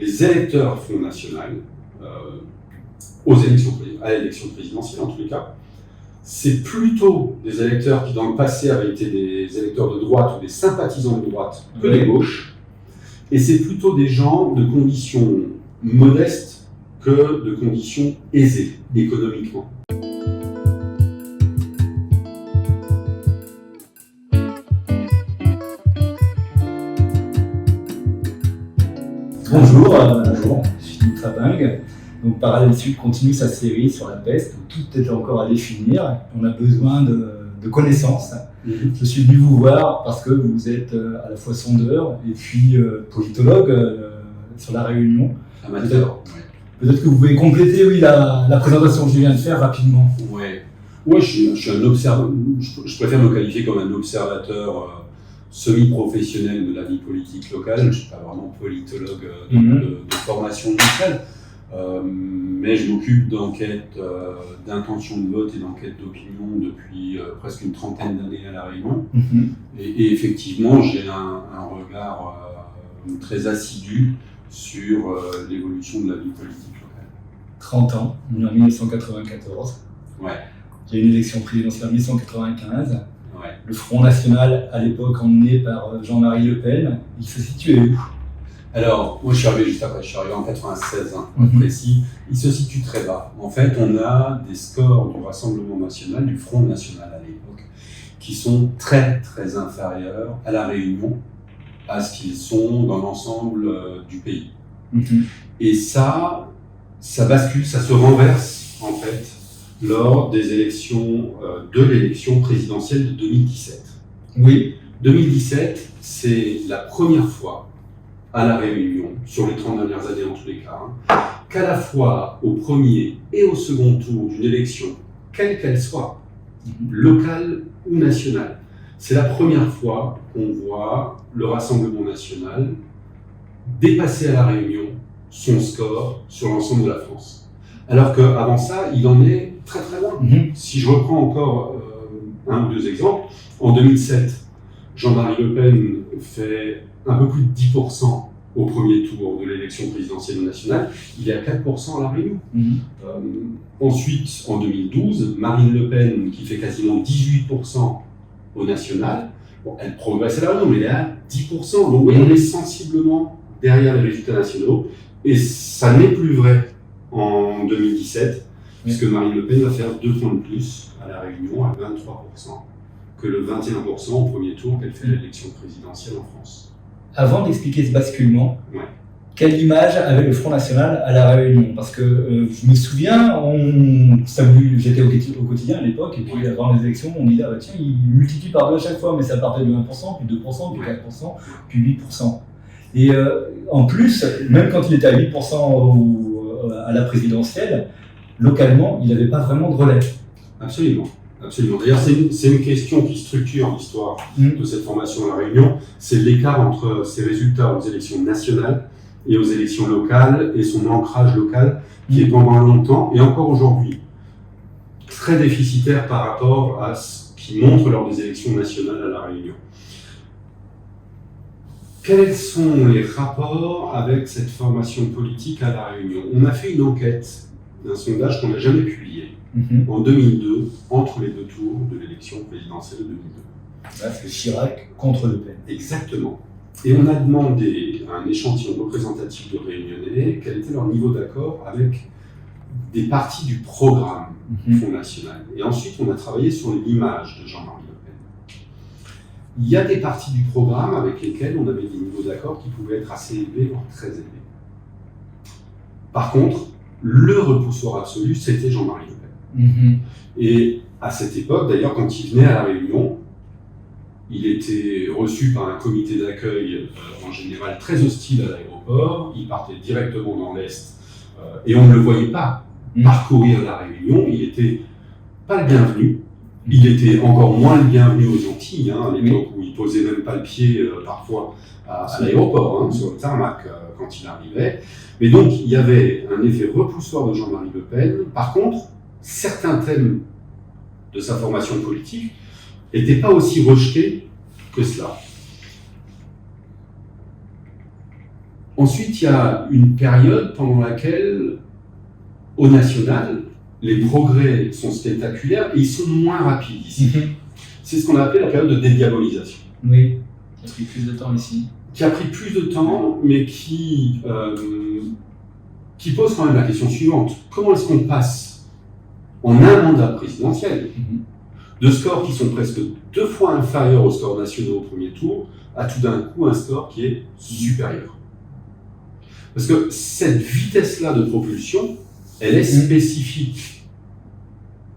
les électeurs Front National à l'élection présidentielle en tous les cas, c'est plutôt des électeurs qui dans le passé avaient été des électeurs de droite ou des sympathisants de droite que de gauche, et c'est plutôt des gens de conditions modestes que de conditions aisées économiquement. Bonjour, je suis Philippe Trapingue. Donc Parallèle Sud continue sa série sur la peste, où tout est encore à définir. On a besoin de connaissances. Je suis venu vous voir parce que vous êtes à la fois sondeur et puis politologue sur la Réunion. Amateur. Peut-être que vous pouvez compléter la présentation que je viens de faire rapidement. Ouais, je suis un observateur. Je préfère me qualifier comme un observateur semi-professionnel de la vie politique locale. Je ne suis pas vraiment politologue de formation initiale, mais je m'occupe d'enquêtes d'intention de vote et d'enquêtes d'opinion depuis presque une trentaine d'années à La Réunion. Et effectivement, j'ai un regard très assidu sur l'évolution de la vie politique locale. 30 ans, on est en 1994. Ouais. Il y a une élection présidentielle en 1995. Ouais. Le Front National, à l'époque emmené par Jean-Marie Le Pen, il se situait où? Alors, moi je suis arrivé juste après, je suis arrivé en 96, pour être précis. Il se situe très bas. En fait, on a des scores du Rassemblement National, du Front National à l'époque, qui sont très très inférieurs à La Réunion, à ce qu'ils sont dans l'ensemble du pays. Et ça bascule, ça se renverse en fait lors des élections, de l'élection présidentielle de 2017. Oui. 2017, c'est la première fois à La Réunion, sur les 30 dernières années en tous les cas, qu'à la fois au premier et au second tour d'une élection, quelle qu'elle soit, locale ou nationale, c'est la première fois qu'on voit le Rassemblement National dépasser à La Réunion son score sur l'ensemble de la France. Alors qu'avant ça, il en est très très loin. Si je reprends encore un ou deux exemples, en 2007, Jean-Marie Le Pen fait un peu plus de 10% au premier tour de l'élection présidentielle nationale, il est à 4% à La Réunion. Ensuite, en 2012, Marine Le Pen, qui fait quasiment 18% au national, bon, elle progresse à La Réunion, mais elle est à 10%. Donc oui, on est sensiblement derrière les résultats nationaux, et ça n'est plus vrai en 2017, puisque Marine Le Pen va faire 2 points de plus à La Réunion, à 23%, que le 21% au premier tour qu'elle fait à l'élection présidentielle en France. Avant d'expliquer ce basculement, quelle image avait le Front National à La Réunion? Parce que je me souviens, j'étais au quotidien à l'époque, et puis avant les élections, on disait tiens, il multiplie par 2 à chaque fois, mais ça partait de 1%, puis 2%, puis 4%, puis 8%. Et en plus, même quand il était à 8% à la présidentielle, localement, il n'avait pas vraiment de relais. Absolument. D'ailleurs, c'est une question qui structure l'histoire de cette formation à La Réunion. C'est l'écart entre ses résultats aux élections nationales et aux élections locales et son ancrage local qui est pendant longtemps et encore aujourd'hui très déficitaire par rapport à ce qu'il montre lors des élections nationales à La Réunion. Quels sont les rapports avec cette formation politique à La Réunion? On a fait une enquête, un sondage qu'on n'a jamais publié, en 2002, entre les 2 tours de l'élection présidentielle de 2002. Là, c'est Chirac contre Le Pen. Exactement. Et on a demandé à un échantillon représentatif de Réunionnais quel était leur niveau d'accord avec des parties du programme Front National. Et ensuite, on a travaillé sur l'image de Jean-Marie Le Pen. Il y a des parties du programme avec lesquelles on avait des niveaux d'accord qui pouvaient être assez élevés, voire très élevés. Par contre, le repoussoir absolu, c'était Jean-Marie Le Pen. Et à cette époque, d'ailleurs, quand il venait à La Réunion, il était reçu par un comité d'accueil en général très hostile à l'aéroport. Il partait directement dans l'Est et on ne le voyait pas parcourir La Réunion. Il n'était pas le bienvenu. Il était encore moins le bienvenu aux Antilles, à l'époque où il ne posait même pas le pied parfois à l'aéroport, sur le tarmac quand il arrivait. Mais donc, il y avait un effet repoussoir de Jean-Marie Le Pen. Par contre, certains thèmes de sa formation politique n'étaient pas aussi rejetés que cela. Ensuite, il y a une période pendant laquelle, au national, les progrès sont spectaculaires et ils sont moins rapides ici. C'est ce qu'on a appelé la période de dédiabolisation. Oui, qui a pris plus de temps ici. Qui a pris plus de temps, mais qui pose quand même la question suivante. Comment est-ce qu'on passe en un mandat présidentiel de scores qui sont presque 2 fois inférieurs aux scores nationaux au premier tour à tout d'un coup un score qui est supérieur? Parce que cette vitesse-là de propulsion, elle est spécifique.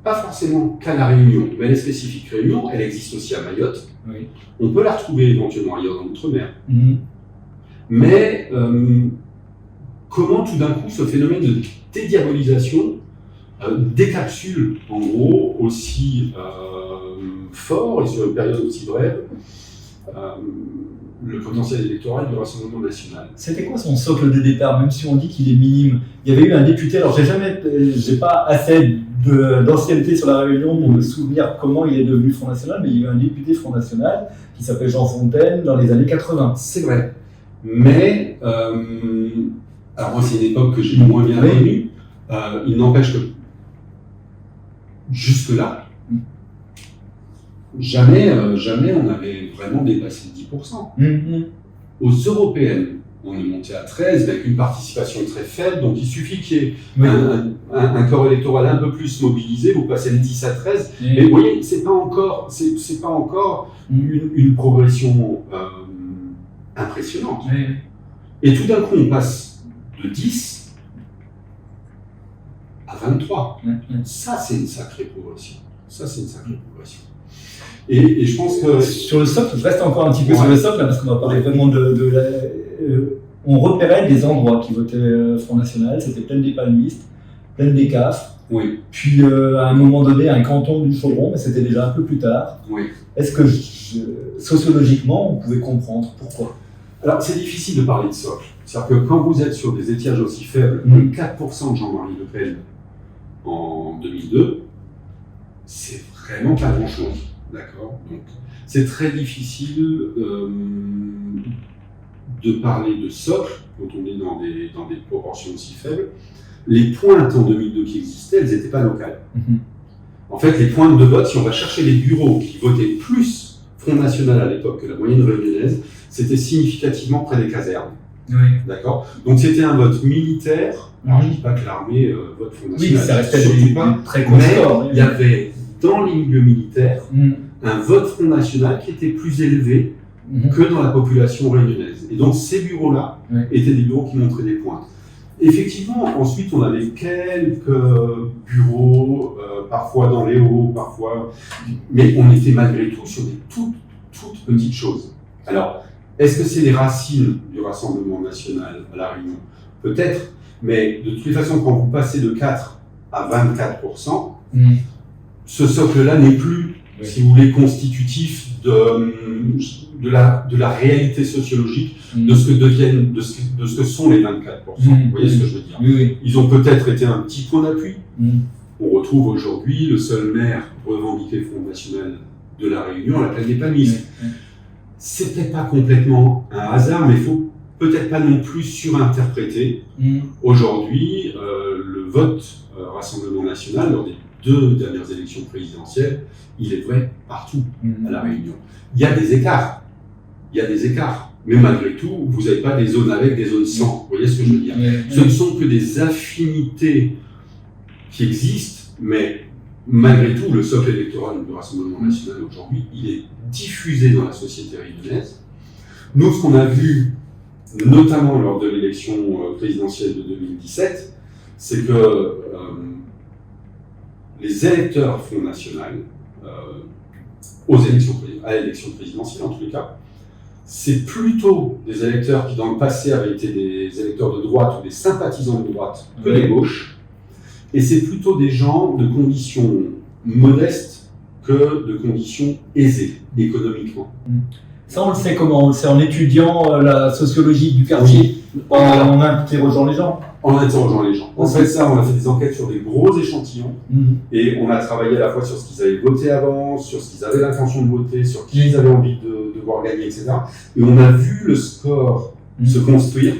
Pas forcément qu'à La Réunion, mais elle est spécifique. Réunion, elle existe aussi à Mayotte. Oui. On peut la retrouver éventuellement ailleurs dans l'outre-mer. Mais comment tout d'un coup ce phénomène de dédiabolisation décapsule en gros aussi fort et sur une période aussi brève le potentiel électoral du Rassemblement national. C'était quoi son socle de départ, même si on dit qu'il est minime? Il y avait eu un député, alors j'ai pas assez d'ancienneté sur la Réunion pour me souvenir comment il est devenu Front National, mais il y a eu un député Front National qui s'appelait Jean Fontaine dans les années 80. C'est vrai. Mais, alors moi c'est une époque que j'ai moins bien connue, il n'empêche que jusque-là, jamais on avait vraiment dépassé 10%. Aux européennes, on est monté à 13 avec une participation très faible, donc il suffit qu'il y ait un corps électoral un peu plus mobilisé, vous passez de 10 à 13, mais vous voyez, c'est pas encore une progression impressionnante. Et tout d'un coup, on passe de 10 à 23. Ça, c'est une sacrée progression. Et je pense que... Sur le socle, je reste encore un petit peu sur le socle, là, parce qu'on va parler vraiment on repérait des endroits qui votaient Front National, c'était Plaine des Palmistes, Plaine des Cafres, puis à un moment donné, un canton du Chaudron, mais c'était déjà un peu plus tard. Est-ce que sociologiquement, on pouvait comprendre pourquoi? Alors, c'est difficile de parler de socle. C'est-à-dire que quand vous êtes sur des étiages aussi faibles que 4% de Jean-Marie Le Pen en 2002, c'est vraiment pas grand-chose. D'accord. Donc, c'est très difficile de parler de socle quand on est dans des proportions aussi faibles. Les pointes en 2002 qui existaient, elles n'étaient pas locales. En fait, les pointes de vote, si on va chercher les bureaux qui votaient plus Front National à l'époque que la moyenne réunionnaise, c'était significativement près des casernes. D'accord. Donc c'était un vote militaire. Alors je ne dis pas que l'armée vote Front National. Oui, ça restait très mais il y avait dans les milieux militaires un vote Front National qui était plus élevé que dans la population réunionnaise. Et donc ces bureaux-là étaient des bureaux qui montraient des pointes. Effectivement, ensuite on avait quelques bureaux, parfois dans les hauts, parfois... Mais on était malgré tout sur des toutes petites choses. Alors, est-ce que c'est les racines du Rassemblement national à La Réunion? Peut-être, mais de toutes les façons, quand vous passez de 4 à 24%, ce socle-là n'est plus, si vous voulez, constitutif de la réalité sociologique de ce que sont les 24%. Vous voyez ce que je veux dire? Ils ont peut-être été un petit point d'appui. On retrouve aujourd'hui le seul maire revendiqué Front National de La Réunion à la Plaine des Palmistes. C'est peut-être pas complètement un hasard, mais il faut peut-être pas non plus surinterpréter. Aujourd'hui, le vote Rassemblement national lors des 2 dernières élections présidentielles, il est vrai partout à La Réunion. Il y a des écarts, mais malgré tout, vous n'avez pas des zones avec, des zones sans. Vous voyez ce que je veux dire? Ce ne sont que des affinités qui existent, mais malgré tout, le socle électoral du Rassemblement national aujourd'hui, il est diffusé dans la société réunionnaise. Nous, ce qu'on a vu, notamment lors de l'élection présidentielle de 2017, c'est que les électeurs Front National, à l'élection présidentielle en tous les cas, c'est plutôt des électeurs qui dans le passé avaient été des électeurs de droite ou des sympathisants de droite que de gauche, et c'est plutôt des gens de conditions modestes que de conditions aisées économiquement. Ça, on le sait comment? On le sait en étudiant la sociologie du quartier, en interrogeant les gens. En interrogeant les gens. On fait ça, on a fait des enquêtes sur des gros échantillons, et on a travaillé à la fois sur ce qu'ils avaient voté avant, sur ce qu'ils avaient l'intention de voter, sur qui ils avaient envie de voir gagner, etc. Et on a vu le score se construire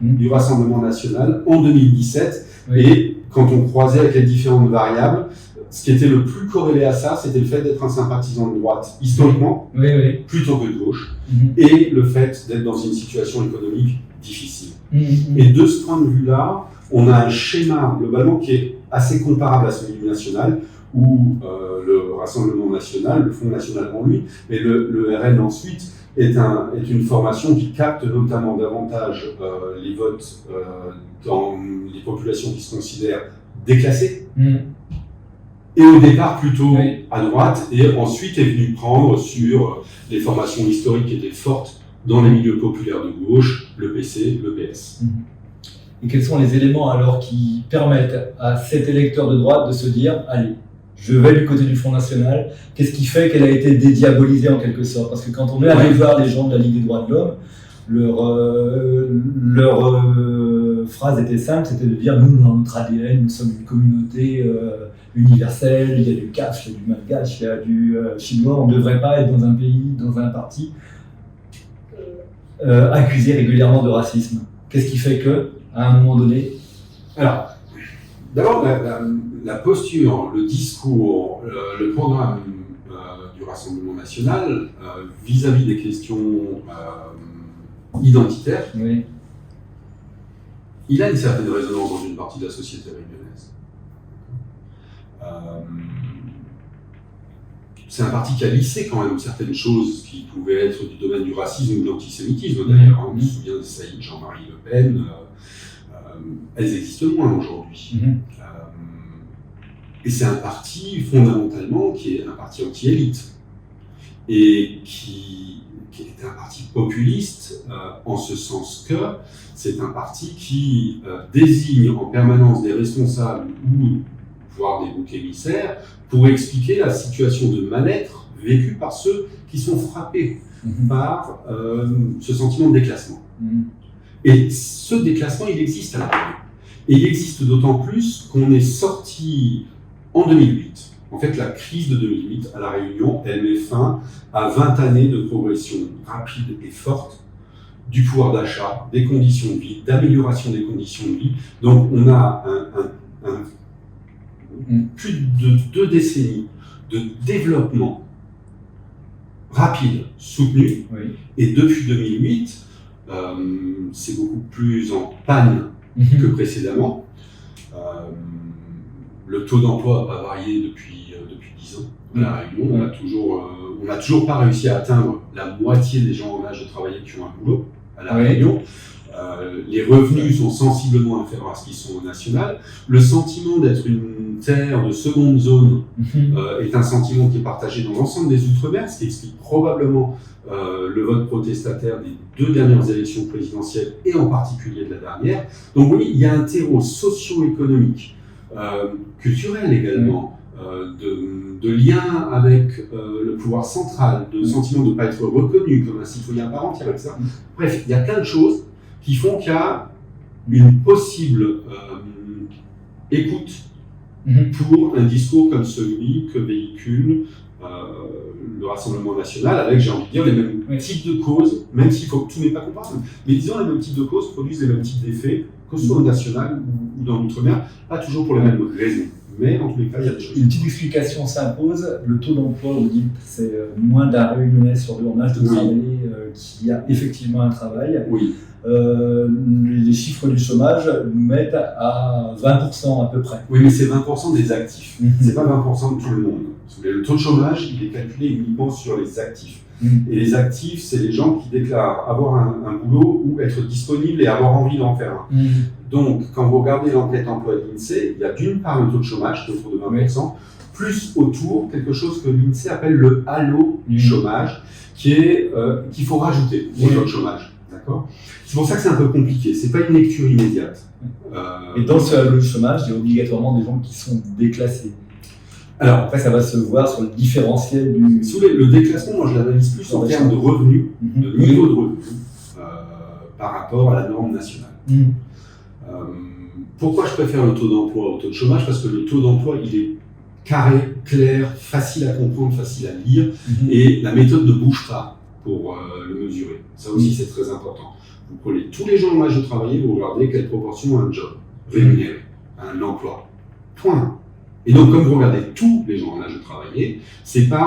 du Rassemblement national en 2017. Oui. Et quand on croisait avec les différentes variables, ce qui était le plus corrélé à ça, c'était le fait d'être un sympathisant de droite, historiquement, Oui, oui. plutôt que de gauche, et le fait d'être dans une situation économique difficile. Mhm. Et de ce point de vue-là, on a un schéma globalement qui est assez comparable à celui du national, où le Rassemblement national, le Front national avant lui, mais le RN ensuite, est une formation qui capte notamment davantage les votes dans les populations qui se considèrent déclassées, et au départ plutôt Oui. à droite, et ensuite est venu prendre sur les formations historiques qui étaient fortes dans les milieux populaires de gauche, le PC, le PS. Et quels sont les éléments alors qui permettent à cet électeur de droite de se dire « Allez, je vais du côté du Front National ». Qu'est-ce qui fait qu'elle a été dédiabolisée en quelque sorte? Parce que quand on est allé voir les gens de la Ligue des droits de l'homme, leur phrase était simple, c'était de dire « Nous, dans notre ADN, nous sommes une communauté universelle, il y a du Kaf, il y a du Malgache, il y a du Chinois, on ne devrait pas être dans un pays, dans un parti accusé régulièrement de racisme ». Qu'est-ce qui fait que, à un moment donné... Alors, d'abord, la posture, le discours, le programme du Rassemblement national vis-à-vis des questions identitaires, Oui. il a une certaine résonance dans une partie de la société réunionnaise. C'est un parti qui a lissé quand même certaines choses qui pouvaient être du domaine du racisme ou de l'antisémitisme d'ailleurs. On se souvient de Saïd Jean-Marie Le Pen. Elles existent moins aujourd'hui. Et c'est un parti fondamentalement qui est un parti anti-élite et qui est un parti populiste en ce sens que c'est un parti qui désigne en permanence des responsables ou voire des boucs émissaires pour expliquer la situation de mal-être vécue par ceux qui sont frappés par ce sentiment de déclassement. Et ce déclassement, il existe à la Réunion. Et il existe d'autant plus qu'on est sorti en 2008. En fait, la crise de 2008 à la Réunion, elle met fin à 20 années de progression rapide et forte du pouvoir d'achat, des conditions de vie, d'amélioration des conditions de vie. Donc on a plus de 2 décennies de développement rapide, soutenu, Oui. et depuis 2008, c'est beaucoup plus en panne que précédemment. Le taux d'emploi n'a pas varié depuis 10 ans à La Réunion. On n'a toujours pas réussi à atteindre la moitié des gens en âge de travailler qui ont un boulot à La Réunion. Les revenus sont sensiblement inférieurs à ce qu'ils sont au national. Le sentiment d'être une terre de seconde zone est un sentiment qui est partagé dans l'ensemble des Outre-mer, ce qui explique probablement le vote protestataire des 2 dernières élections présidentielles et en particulier de la dernière. Donc oui, il y a un terreau socio-économique, culturel également, de lien avec le pouvoir central, de sentiment de ne pas être reconnu comme un citoyen à part entière avec ça. Bref, il y a plein de choses qui font qu'il y a une possible écoute pour un discours comme celui que véhicule le Rassemblement national, avec, j'ai envie de dire, les mêmes types de causes, même s'il faut que tout n'est pas comparable, mais disons les mêmes types de causes produisent les mêmes types d'effets, que ce soit au national ou dans l'outre-mer, pas toujours pour les mêmes raisons. Mais en tous les cas, il y a des choses. Une petite explication s'impose. Le taux d'emploi, vous dites, c'est moins d'un Réunionnais sur 2 en âge de travailler qui a effectivement un travail. Oui. Les chiffres du chômage nous mettent à 20% à peu près. Oui, mais c'est 20% des actifs. C'est pas 20% de tout le monde. Le taux de chômage, il est calculé uniquement sur les actifs. Et les actifs, c'est les gens qui déclarent avoir un boulot ou être disponibles et avoir envie d'en faire un. Donc, quand vous regardez l'enquête emploi de l'INSEE, il y a d'une part le taux de chômage qui est autour de 20%, plus autour quelque chose que l'INSEE appelle le halo du chômage, qu'il faut rajouter au taux de chômage. D'accord ? C'est pour ça que c'est un peu compliqué. C'est pas une lecture immédiate. Et dans ce halo du chômage, il y a obligatoirement des gens qui sont déclassés. Alors, après, ça va se voir sur le différentiel du... Si vous voulez, le déclassement, moi je l'analyse plus en termes de revenus, de niveau de revenus, par rapport à la norme nationale. Pourquoi je préfère le taux d'emploi au taux de chômage? Parce que le taux d'emploi, il est carré, clair, facile à comprendre, facile à lire, et la méthode ne bouge pas pour le mesurer. Ça aussi, c'est très important. Vous prenez tous les gens en âge de travailler, vous regardez quelle proportion ont un job rémunéré, un emploi. Point. Et donc, comme vous regardez tous les gens en âge de travailler,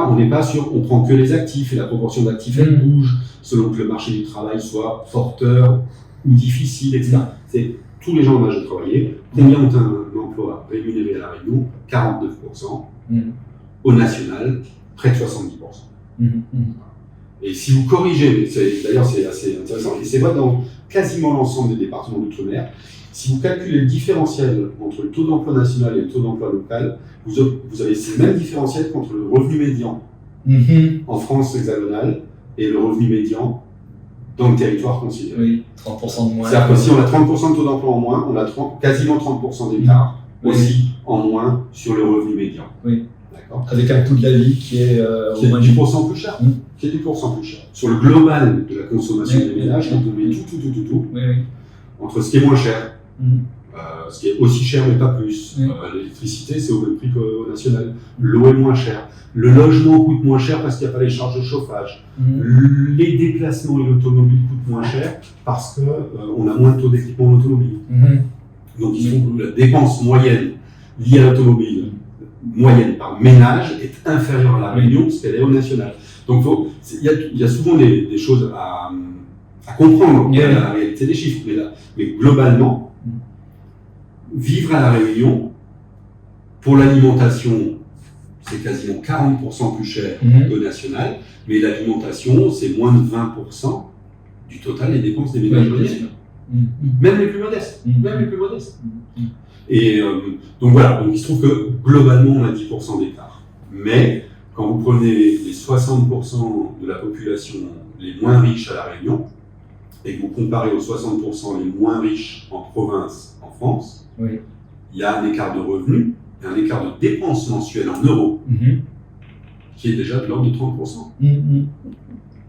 on n'est pas sur, on prend que les actifs et la proportion d'actifs, elle bouge selon que le marché du travail soit porteur ou difficile, etc. C'est tous les gens en âge de travailler. Combien ont un emploi rémunéré à La Réunion? 49%. Au national, près de 70%. Et si vous corrigez, d'ailleurs c'est assez intéressant, et c'est vrai dans quasiment l'ensemble des départements d'outre-mer, si vous calculez le différentiel entre le taux d'emploi national et le taux d'emploi local, vous avez ce même différentiel qu'entre le revenu médian en France hexagonale et le revenu médian dans le territoire considéré. Oui, 30% de moins. C'est-à-dire que si on a 30% de taux d'emploi en moins, on a quasiment 30% d'écart aussi en moins sur le revenu médian. Oui. D'accord. Avec un coût de la vie qui est au moins 10% plus cher. Qui est 10% plus cher. Sur le global de la consommation des ménages, quand on met tout, entre ce qui est moins cher, ce qui est aussi cher mais pas plus, l'électricité c'est au même prix qu'au national, l'eau est moins chère, le logement coûte moins cher parce qu'il n'y a pas les charges de chauffage, les déplacements et l'automobile coûtent moins cher parce qu'on a moins de taux d'équipement en automobile. Donc il se trouve que la dépense moyenne liée à l'automobile, moyenne par ménage, est inférieure à La Réunion parce qu'elle est au national. Donc il y a souvent des choses à comprendre dans la réalité des chiffres, mais globalement, vivre à La Réunion, pour l'alimentation, c'est quasiment 40% plus cher qu'au national, mais l'alimentation, c'est moins de 20% du total des dépenses des ménages réunionnais. Même les plus modestes. Et donc voilà, donc il se trouve que globalement, on a 10% d'écart. Mais quand vous prenez les 60% de la population les moins riches à La Réunion, et que vous comparez aux 60% les moins riches en province, en France, il y a un écart de revenus et un écart de dépenses mensuelles en euros qui est déjà de l'ordre de 30%.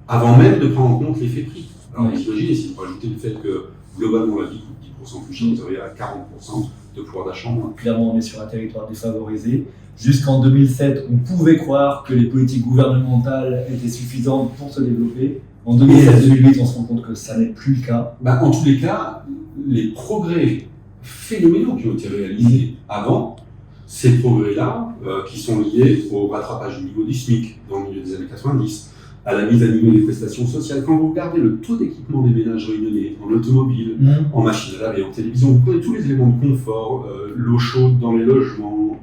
Avant même de prendre en compte l'effet prix. Alors vous imaginez, si vous rajoutez le fait que globalement la vie coûte 10% plus cher, vous arrivez à 40% de pouvoir d'achat en moins. Clairement, on est sur un territoire défavorisé. Jusqu'en 2007, on pouvait croire que les politiques gouvernementales étaient suffisantes pour se développer. En 2007-2008, on se rend compte que ça n'est plus le cas. En tous les cas, les progrès phénoménaux qui ont été réalisés avant, ces progrès-là, qui sont liés au rattrapage du niveau du SMIC dans le milieu des années 90, à la mise à niveau des prestations sociales. Quand vous regardez le taux d'équipement des ménages réunionnais en automobile, en machine à laver, en télévision, vous prenez tous les éléments de confort, l'eau chaude dans les logements,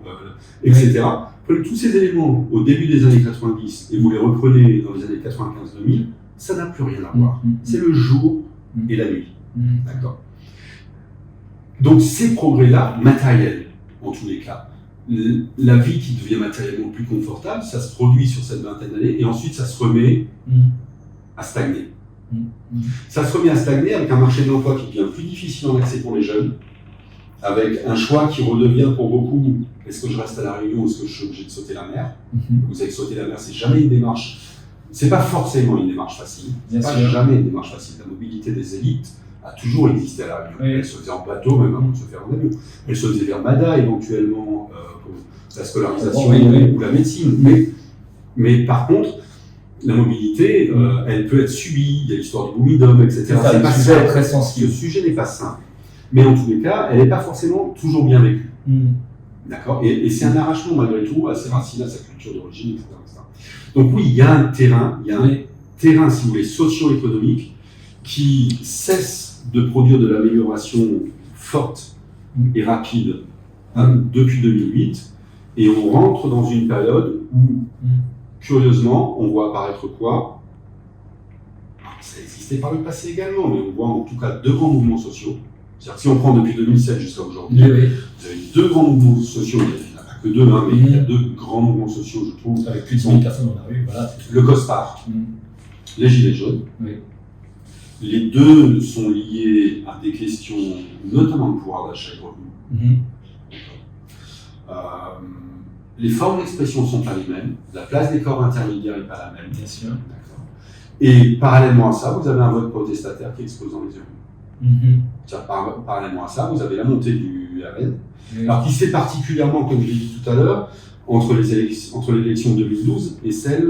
etc. Vous prenez tous ces éléments au début des années 90 et vous les reprenez dans les années 95-2000, ça n'a plus rien à voir. C'est le jour et la nuit. D'accord. Donc ces progrès-là, matériels, en tous les cas, la vie qui devient matériellement plus confortable, ça se produit sur cette vingtaine d'années et ensuite ça se remet à stagner. Ça se remet à stagner avec un marché de l'emploi qui devient plus difficile en accès pour les jeunes, avec un choix qui redevient pour beaucoup, est-ce que je reste à La Réunion ou est-ce que je suis obligé de sauter la mer? Vous savez que sauter la mer, c'est jamais une démarche, c'est pas forcément une démarche facile, c'est pas jamais une démarche facile. La mobilité des élites a toujours existé à La Réunion. Elle se faisait en bateau, même avant de se faire en avion. Elle se faisait vers Mada éventuellement pour la scolarisation ou la médecine. Mais par contre, la mobilité, elle peut être subie. Il y a l'histoire du boumidum, etc. C'est pas simple, très sensible. Ce sujet n'est pas simple. Mais en tous les cas, elle n'est pas forcément toujours bien vécue. D'accord. Et c'est un arrachement malgré tout à ses racines, à sa culture d'origine, etc. Donc oui, il y a un terrain, si vous voulez, socio-économique qui cesse de produire de l'amélioration forte et rapide depuis 2008, et on rentre dans une période où, curieusement, on voit apparaître quoi? Ça existait par le passé également, mais on voit en tout cas deux grands mouvements sociaux. C'est-à-dire que si on prend depuis 2007 jusqu'à aujourd'hui, vous avez deux grands mouvements sociaux, il n'y en a pas que deux, mais il y a deux grands mouvements sociaux, je trouve. Avec plus de 100 000 personnes dans la rue, voilà. Le COSPAR, les Gilets jaunes. Les deux sont liés à des questions, notamment de pouvoir d'achat et de revenus. Les formes d'expression ne sont pas les mêmes. La place des corps intermédiaires n'est pas la même. Bien sûr. Et parallèlement à ça, vous avez un vote protestataire qui explose dans les urnes. Parallèlement à ça, vous avez la montée du RN, alors qui se fait particulièrement, comme je l'ai dit tout à l'heure, entre l'élection de 2012 et celle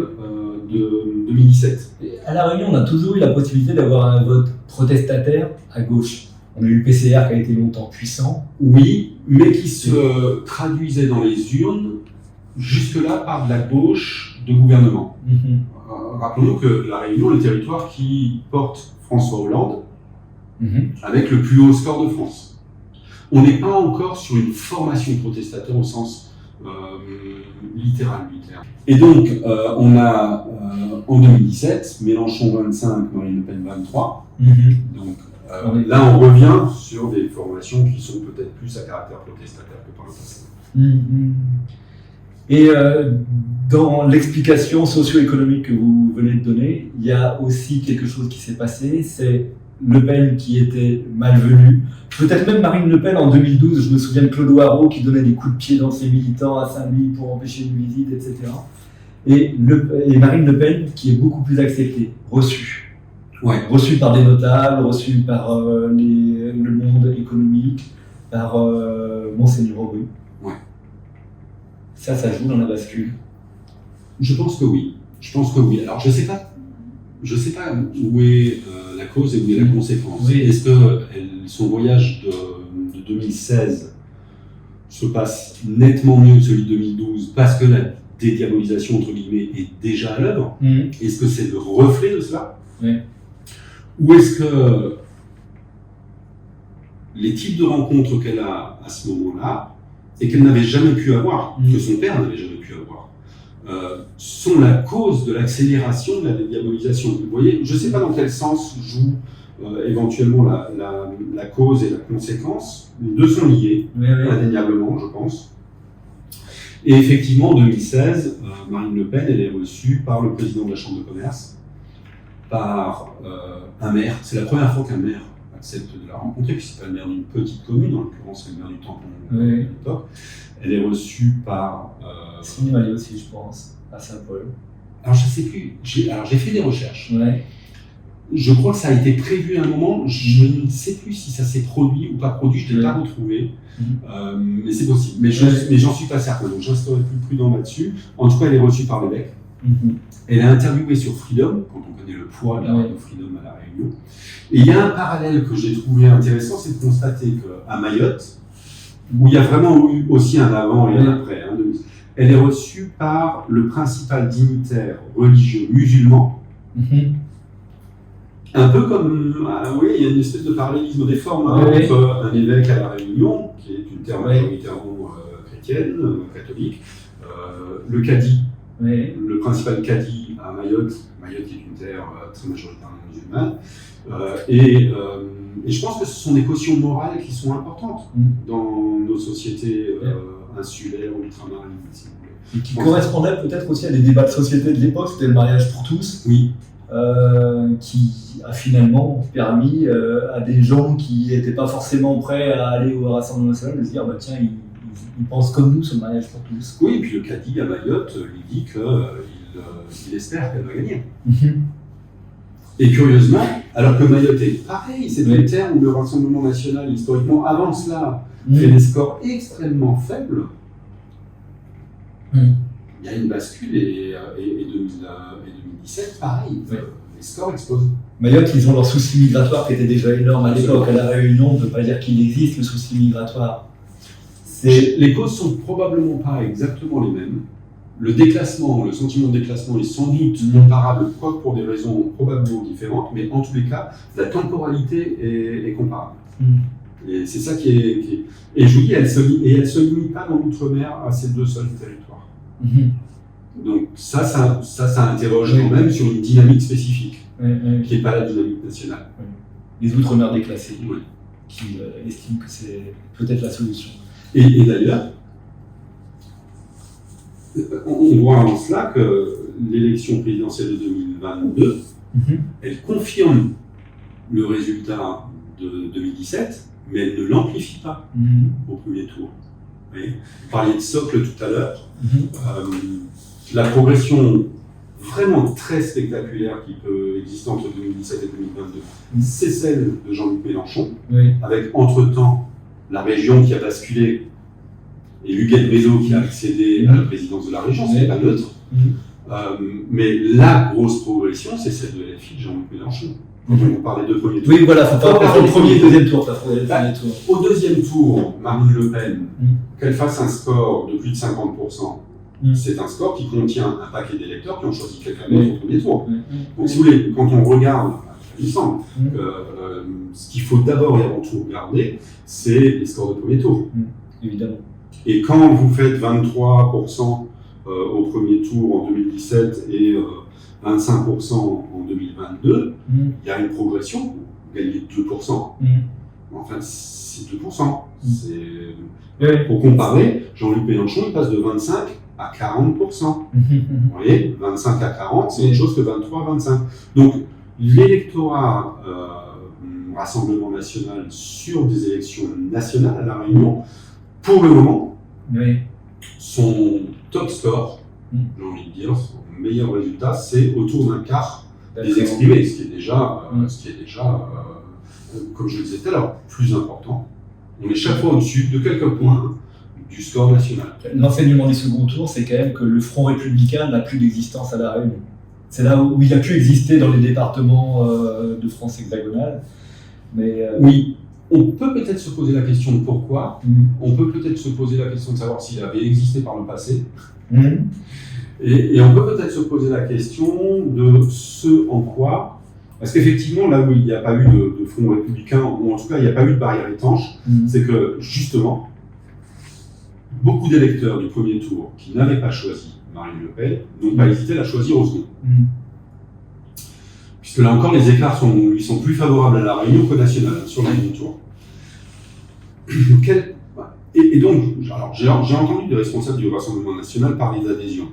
de 2017. À La Réunion, on a toujours eu la possibilité d'avoir un vote protestataire à gauche. On a eu le PCR qui a été longtemps puissant. Oui, mais qui se traduisait dans les urnes jusque-là par de la gauche de gouvernement. Rappelons-nous que La Réunion est le territoire qui porte François Hollande avec le plus haut score de France. On n'est pas encore sur une formation protestataire au sens littéral du terme. Et donc, on a en 2017, Mélenchon 25, Marine Le Pen 23. Donc là, on revient sur des formations qui sont peut-être plus à caractère protestataire que par le passé. Et dans l'explication socio-économique que vous venez de donner, il y a aussi quelque chose qui s'est passé, c'est Le Pen qui était malvenu. Peut-être même Marine Le Pen en 2012, je me souviens de Claude Haro qui donnait des coups de pied dans ses militants à Saint-Louis pour empêcher une visite, etc. Et Marine Le Pen qui est beaucoup plus acceptée, reçue. Ouais. Reçue par des notables, reçue par le monde économique, par Monseigneur Aubry. Ouais. Ça joue dans la bascule. Je pense que oui. Alors, je sais pas où est la cause et où est la conséquence. Oui. Est-ce que son voyage de 2016 se passe nettement mieux que celui de 2012 parce que la dédiabolisation, entre guillemets, est déjà à l'œuvre? Est-ce que c'est le reflet de cela? Oui. Ou est-ce que les types de rencontres qu'elle a à ce moment-là, et qu'elle n'avait jamais pu avoir, que son père n'avait jamais pu avoir, sont la cause de l'accélération de la dédiabolisation? Vous voyez, je ne sais pas dans quel sens joue éventuellement la cause et la conséquence. Les deux sont liés, indéniablement, je pense. Et effectivement, en 2016, Marine Le Pen, elle est reçue par le président de la Chambre de commerce, par un maire. C'est la première fois qu'un maire accepte de la rencontrer, puis c'est pas le maire d'une petite commune, en l'occurrence c'est le maire du Tampon à l'époque. Elle est reçue par... Signalé aussi, je pense, à Saint-Paul. Alors je sais plus, j'ai fait des recherches. Ouais. Je crois que ça a été prévu à un moment, je ne sais plus si ça s'est produit ou pas produit, je ne l'ai pas retrouvé, mais c'est possible. Mais j'en suis pas certain, donc je resterai plus prudent là-dessus. En tout cas, elle est reçue par l'évêque. Elle est interviewée sur Freedom, quand on connaît le poids de la radio Freedom à La Réunion. Et il y a un parallèle que j'ai trouvé intéressant, c'est de constater qu'à Mayotte, où il y a vraiment eu aussi un avant et un après, elle est reçue par le principal dignitaire religieux musulman. Un peu comme, il y a une espèce de parallélisme des formes entre un évêque à La Réunion, qui est une terre majoritairement chrétienne, catholique, le cadi, le principal cadi à Mayotte. Mayotte est une terre très majoritairement musulmane. Et je pense que ce sont des cautions morales qui sont importantes dans nos sociétés insulaires ou ultramarines, si vous voulez. Et qui correspondaient peut-être aussi à des débats de société de l'époque, c'était le mariage pour tous. Oui. Qui a finalement permis à des gens qui n'étaient pas forcément prêts à aller au Rassemblement national de se dire tiens, ils pensent comme nous sur le mariage pour tous. Oui, et puis le cadi à Mayotte lui dit qu'il espère qu'elle va gagner. Et curieusement, alors que Mayotte est pareil, c'est une terre où le Rassemblement national, historiquement, avant cela, fait des scores extrêmement faibles. Il y a une bascule et 2017, pareil, les scores explosent. Mayotte, ils ont leur souci migratoire qui était déjà énorme à l'époque. À La Réunion, on ne peut pas dire qu'il existe le souci migratoire. Les causes sont probablement pas exactement les mêmes. Le déclassement, le sentiment de déclassement est sans doute comparable, quoique pour des raisons probablement différentes, mais en tous les cas, la temporalité est comparable. Et c'est ça qui est... Et je vous dis, elle ne se limite pas dans l'outre-mer à ces deux seuls territoires. Donc ça interroge quand même sur une dynamique spécifique, qui n'est pas la dynamique nationale. Les outre-mer déclassés, qui estiment que c'est peut-être la solution. Et d'ailleurs, on voit en cela que l'élection présidentielle de 2022, elle confirme le résultat de 2017, mais elle ne l'amplifie pas au premier tour. Vous parliez de socle tout à l'heure. La progression vraiment très spectaculaire qui peut exister entre 2017 et 2022, c'est celle de Jean-Luc Mélenchon, avec entre-temps la région qui a basculé et Huguette Bézot qui a accédé à la présidence de la région, c'est pas neutre. Mais la grosse progression, c'est celle de LFI de Jean-Luc Mélenchon. Quand on parlait de premier tour. Oui, voilà, faut pas faire le premier et le deuxième tour. Au deuxième tour, Marine Le Pen, qu'elle fasse un score de plus de 50%, c'est un score qui contient un paquet d'électeurs qui ont choisi quelqu'un d'autre au premier tour. Donc, si vous voulez, quand on regarde, il me semble que ce qu'il faut d'abord et avant tout regarder, c'est les scores de premier tour. Évidemment. Et quand vous faites 23% au premier tour en 2017 et 25% en 2022, il y a une progression, vous gagnez 2%. Enfin, c'est 2%. Pour comparer, Jean-Luc Mélenchon, il passe de 25 à 40%. Vous voyez, 25 à 40, c'est autre chose que 23 à 25. Donc, l'électorat Rassemblement National sur des élections nationales à La Réunion, pour le moment, son top score, j'ai envie de dire, son meilleur résultat, c'est autour d'un quart des exprimés, ce qui est déjà, comme je le disais tout à l'heure, plus important. On est chaque fois au-dessus de quelques points du score national. L'enseignement des seconds tours, c'est quand même que le Front républicain n'a plus d'existence à La Réunion. C'est là où il a pu exister dans les départements de France hexagonale. Mais oui, on peut peut-être se poser la question de pourquoi. On peut peut-être se poser la question de savoir s'il avait existé par le passé. Et on peut peut-être se poser la question de ce en quoi, parce qu'effectivement, là où il n'y a pas eu de front républicain, ou en tout cas il n'y a pas eu de barrière étanche, c'est que justement, beaucoup d'électeurs du premier tour qui n'avaient pas choisi Marine Le Pen n'ont pas hésité à la choisir au second. Puisque là encore, les écarts lui sont plus favorables à La Réunion qu'au national, sur le second tour. Et donc, alors, j'ai entendu des responsables du Rassemblement National parler d'adhésion.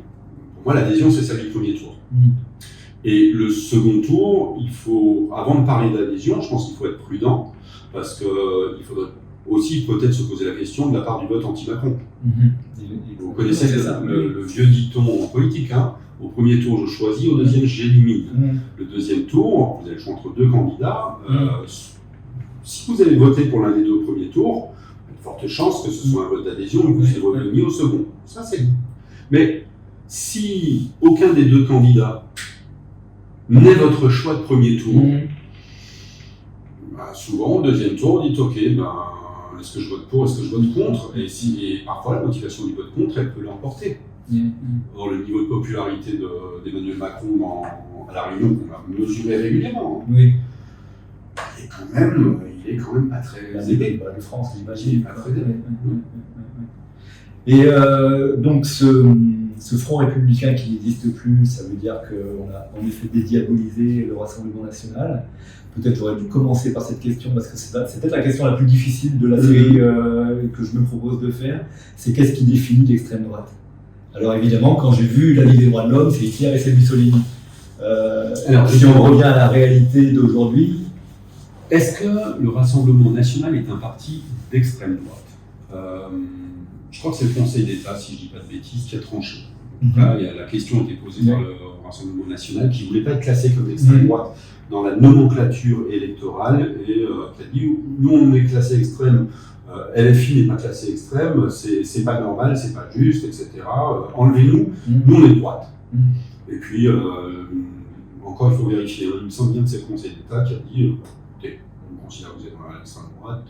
Pour moi, l'adhésion, c'est celle du premier tour. Et le second tour, avant de parler d'adhésion, je pense qu'il faut être prudent, parce qu'il faudrait aussi peut-être se poser la question de la part du vote anti-Macron. Vous connaissez le vieux dicton en politique, hein. Au premier tour, je choisis, au deuxième, j'élimine. Le deuxième tour, vous avez le choix entre deux candidats. Si vous avez voté pour l'un des deux au premier tour, il y a de fortes chances que ce soit un vote d'adhésion et que vous reveniez au second. Ça, c'est bon. Mais si aucun des deux candidats n'est votre choix de premier tour, souvent, au deuxième tour, on dit OK, est-ce que je vote pour, est-ce que je vote contre, et parfois la motivation du vote contre, elle peut l'emporter. Or, le niveau de popularité d'Emmanuel Macron à La Réunion, qu'on a mesuré régulièrement, il est quand même pas très aidé. De France, j'imagine. Pas très aidé. Et donc, ce front républicain qui n'existe plus, ça veut dire qu'on a en effet dédiabolisé le Rassemblement National. Peut-être j'aurais dû commencer par cette question, parce que c'est peut-être la question la plus difficile de la série que je me propose de faire. C'est qu'est-ce qui définit l'extrême droite? Alors évidemment, quand j'ai vu la Ligue des droits de l'homme, c'est Hitler et c'est Mussolini. Alors si on revient à la réalité d'aujourd'hui, est-ce que le Rassemblement National est un parti d'extrême droite? Je crois que c'est le Conseil d'État, si je ne dis pas de bêtises, qui a tranché. Là, la question a été posée par le Rassemblement National, qui ne voulait pas être classé comme extrême droite dans la nomenclature électorale, et qui a dit nous on est classé extrême, LFI n'est pas classé extrême, c'est pas normal, c'est pas juste, etc. Enlevez-nous, nous on est de droite. Et puis, encore il faut vérifier, il me semble bien que c'est le Conseil d'État qui a dit écoutez, on considère que vous êtes à l'extrême droite,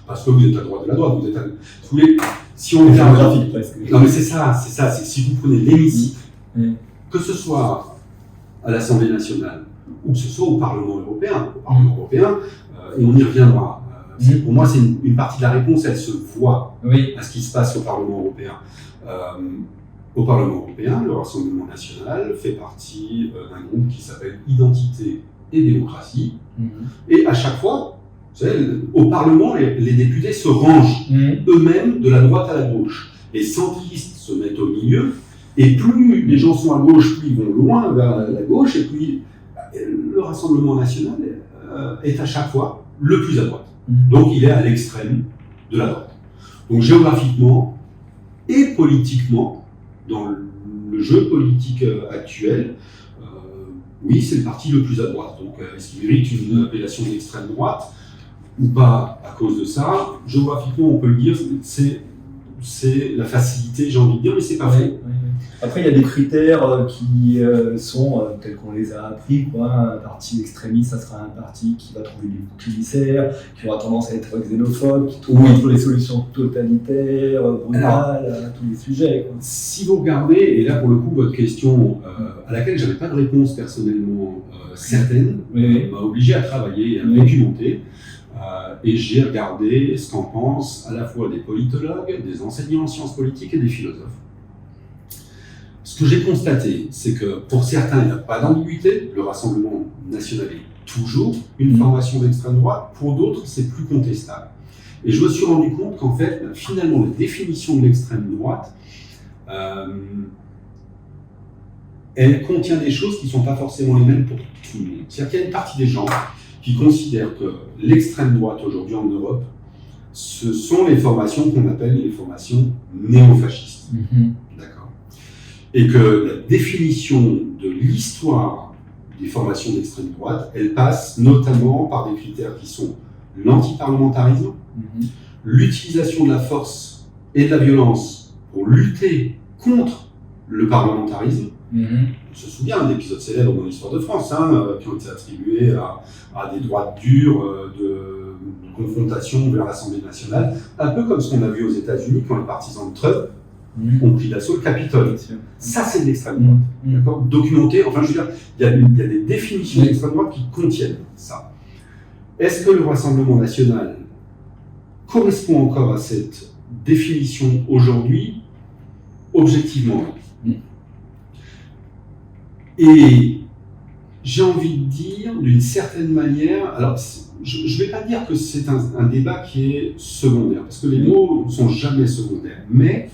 parce que vous êtes à droite de la droite, vous êtes si vous voulez, si on regarde graphique presque. Non mais c'est ça, c'est si vous prenez l'hémicycle, que ce soit à l'Assemblée nationale ou que ce soit au Parlement européen, et on y reviendra. Pour moi, c'est une partie de la réponse, elle se voit à ce qui se passe au Parlement européen. Au Parlement européen, le Rassemblement national fait partie d'un groupe qui s'appelle Identité et démocratie, et à chaque fois, vous savez, au Parlement, les députés se rangent eux-mêmes de la droite à la gauche. Les centristes se mettent au milieu, et plus les gens sont à gauche, plus ils vont loin vers la gauche, et puis le Rassemblement national est à chaque fois le plus à droite. Donc il est à l'extrême de la droite. Donc géographiquement et politiquement, dans le jeu politique actuel, oui, c'est le parti le plus à droite. Donc est-ce qu'il mérite une appellation d'extrême droite ou pas à cause de ça? Géographiquement, on peut le dire, c'est c'est la facilité, j'ai envie de dire, mais c'est pas faux. Après, il y a des critères qui sont tels qu'on les a appris, quoi. Un parti extrémiste, ça sera un parti qui va trouver des boucs émissaires, qui aura tendance à être xénophobe, qui trouve les solutions totalitaires, brutales, à tous les sujets, quoi. Si vous regardez, et là pour le coup, votre question à laquelle j'avais pas de réponse personnellement certaine, m'a obligé à travailler, à me documenter. Et j'ai regardé ce qu'en pensent à la fois des politologues, des enseignants en sciences politiques et des philosophes. Ce que j'ai constaté, c'est que pour certains, il n'y a pas d'ambiguïté. Le Rassemblement national est toujours une formation d'extrême droite. Pour d'autres, c'est plus contestable. Et je me suis rendu compte qu'en fait, finalement, la définition de l'extrême droite, elle contient des choses qui ne sont pas forcément les mêmes pour tout le monde. C'est-à-dire qu'il y a une partie des gens qui considèrent que l'extrême droite aujourd'hui en Europe, ce sont les formations qu'on appelle les formations néofascistes. D'accord. Et que la définition de l'histoire des formations d'extrême droite, elle passe notamment par des critères qui sont l'antiparlementarisme, l'utilisation de la force et de la violence pour lutter contre le parlementarisme. On se souvient d'épisodes célèbres dans l'histoire de France qui ont été attribués à des droites dures de confrontation vers l'Assemblée nationale, un peu comme ce qu'on a vu aux États-Unis quand les partisans de Trump ont pris d'assaut le Capitole. Ça, c'est de l'extrême droite. D'accord ? Documenté, enfin, je veux dire, il y a des définitions d'extrême droite qui contiennent ça. Est-ce que le Rassemblement national correspond encore à cette définition aujourd'hui ? Objectivement, non. Et j'ai envie de dire, d'une certaine manière, alors je ne vais pas dire que c'est un débat qui est secondaire, parce que les mots ne sont jamais secondaires, mais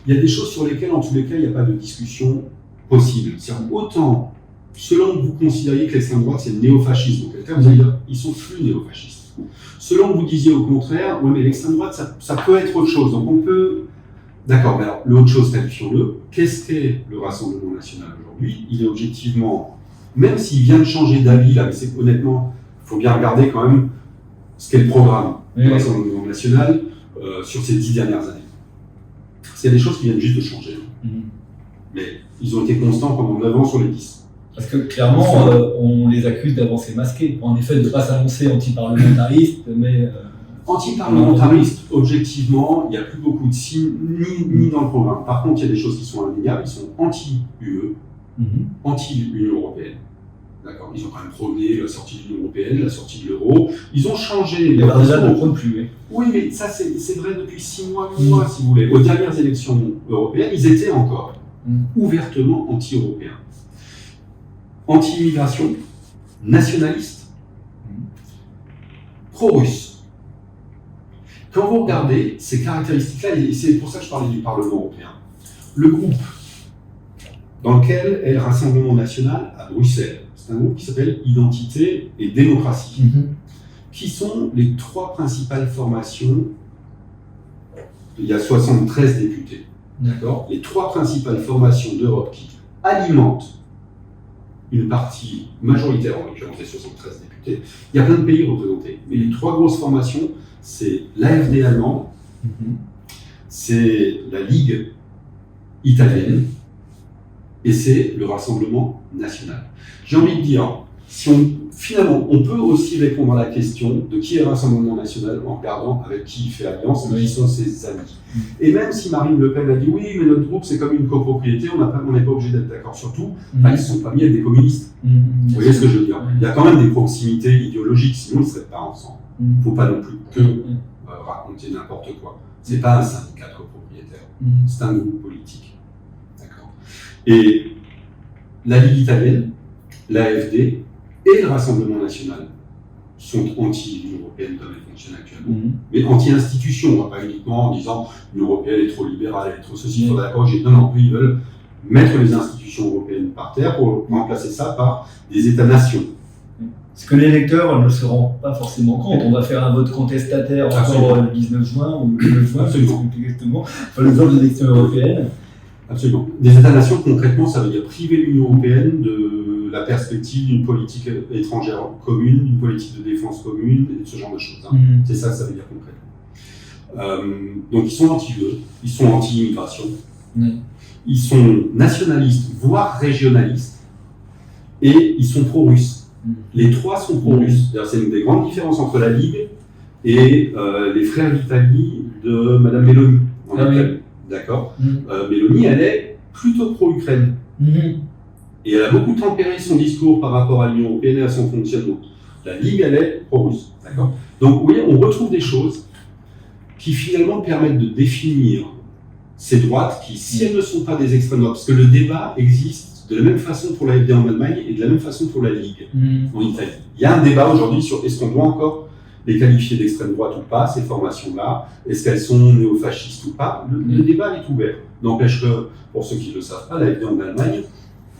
il y a des choses sur lesquelles, en tous les cas, il n'y a pas de discussion possible. C'est-à-dire, autant, selon que vous considériez que l'extrême droite, c'est le néofascisme, auquel cas vous allez dire, ils sont plus néofascistes. Selon que vous disiez au contraire, oui, mais l'extrême droite, ça peut être autre chose, donc on peut... D'accord, mais alors, l'autre chose, qualifions-le, qu'est-ce qu'est le Rassemblement national aujourd'hui ? Il est objectivement, même s'il vient de changer d'avis, là, mais c'est honnêtement, il faut bien regarder quand même ce qu'est le programme du Rassemblement national sur ces 10 dernières années. Il y a des choses qui viennent juste de changer. Mais ils ont été constants pendant 9 ans sur les 10. Parce que clairement, on les accuse d'avancer masqués. En effet, de ne pas s'annoncer anti-parlementariste, mais... Anti-parlementariste, objectivement, il n'y a plus beaucoup de signes, ni dans le programme. Par contre, il y a des choses qui sont indéniables, ils sont anti-UE, anti-Union européenne. D'accord. Ils ont quand même prôné la sortie de l'Union européenne, la sortie de l'euro. Ils ont changé. Les déjà ne prônent plus. Oui, mais ça, c'est vrai depuis 6 mois, 8 mois, si vous voulez. Aux dernières élections européennes, ils étaient encore ouvertement anti-européens. Anti-immigration, nationaliste, pro-russe. Quand vous regardez ces caractéristiques-là, et c'est pour ça que je parlais du Parlement européen, le groupe dans lequel est le Rassemblement national à Bruxelles, c'est un groupe qui s'appelle Identité et démocratie, qui sont les 3 principales formations. Il y a 73 députés, d'accord ? Les 3 principales formations d'Europe qui alimentent une partie majoritaire, en l'occurrence les 73 députés. Il y a plein de pays représentés, mais les 3 grosses formations, c'est l'AfD allemande, c'est la Ligue italienne, et c'est le Rassemblement national. J'ai envie de dire, finalement, on peut aussi répondre à la question de qui est le Rassemblement national en regardant avec qui il fait alliance et qui sont ses amis. Et même si Marine Le Pen a dit oui, mais notre groupe c'est comme une copropriété, on n'est pas obligé d'être d'accord sur tout, ils ne sont pas mis avec des communistes. Vous voyez ce que je veux dire ? Il y a quand même des proximités idéologiques, sinon ils ne seraient pas ensemble. Il ne faut pas non plus raconter n'importe quoi. Ce n'est pas un syndicat de copropriétaires, c'est un groupe politique. D'accord. Et la Ligue italienne, l'AfD et le Rassemblement national sont anti-Union européenne comme elle fonctionne actuellement, mais anti-institution. On ne va pas uniquement en disant l'Union européenne est trop libérale, elle est trop ceci, il faudrait pas que j'ai... Non, eux, ils veulent mettre les institutions européennes par terre pour remplacer ça par des États-nations. Ce que les électeurs ne se rendent pas forcément compte. On va faire un vote contestataire encore le 19 juin ou le 9 juin, exactement, enfin, le jour des élections européennes. Absolument. Des États-nations, concrètement, ça veut dire priver l'Union européenne de la perspective d'une politique étrangère commune, d'une politique de défense commune, et ce genre de choses. C'est ça que ça veut dire concrètement. Donc ils sont anti-UE, ils sont anti-immigration, Mm. ils sont nationalistes, voire régionalistes, et ils sont pro-russes. Les trois sont pro-russes. D'ailleurs, c'est une des grandes différences entre la Ligue et les frères d'Italie de Madame Meloni en Italie. D'accord. Meloni, elle est plutôt pro-Ukraine. Et elle a beaucoup tempéré son discours par rapport à l'Union européenne et à son fonctionnement. La Ligue, elle est pro-russe. D'accord. Donc, vous voyez, on retrouve des choses qui finalement permettent de définir ces droites qui, si elles ne sont pas des extrêmes droites, parce que le débat existe de la même façon pour l'AfD en Allemagne et de la même façon pour la Ligue en Italie. Il y a un débat aujourd'hui sur est-ce qu'on doit encore les qualifier d'extrême droite ou pas, ces formations-là, est-ce qu'elles sont néofascistes ou pas, le débat est ouvert. N'empêche que, pour ceux qui ne le savent pas, l'AfD en Allemagne,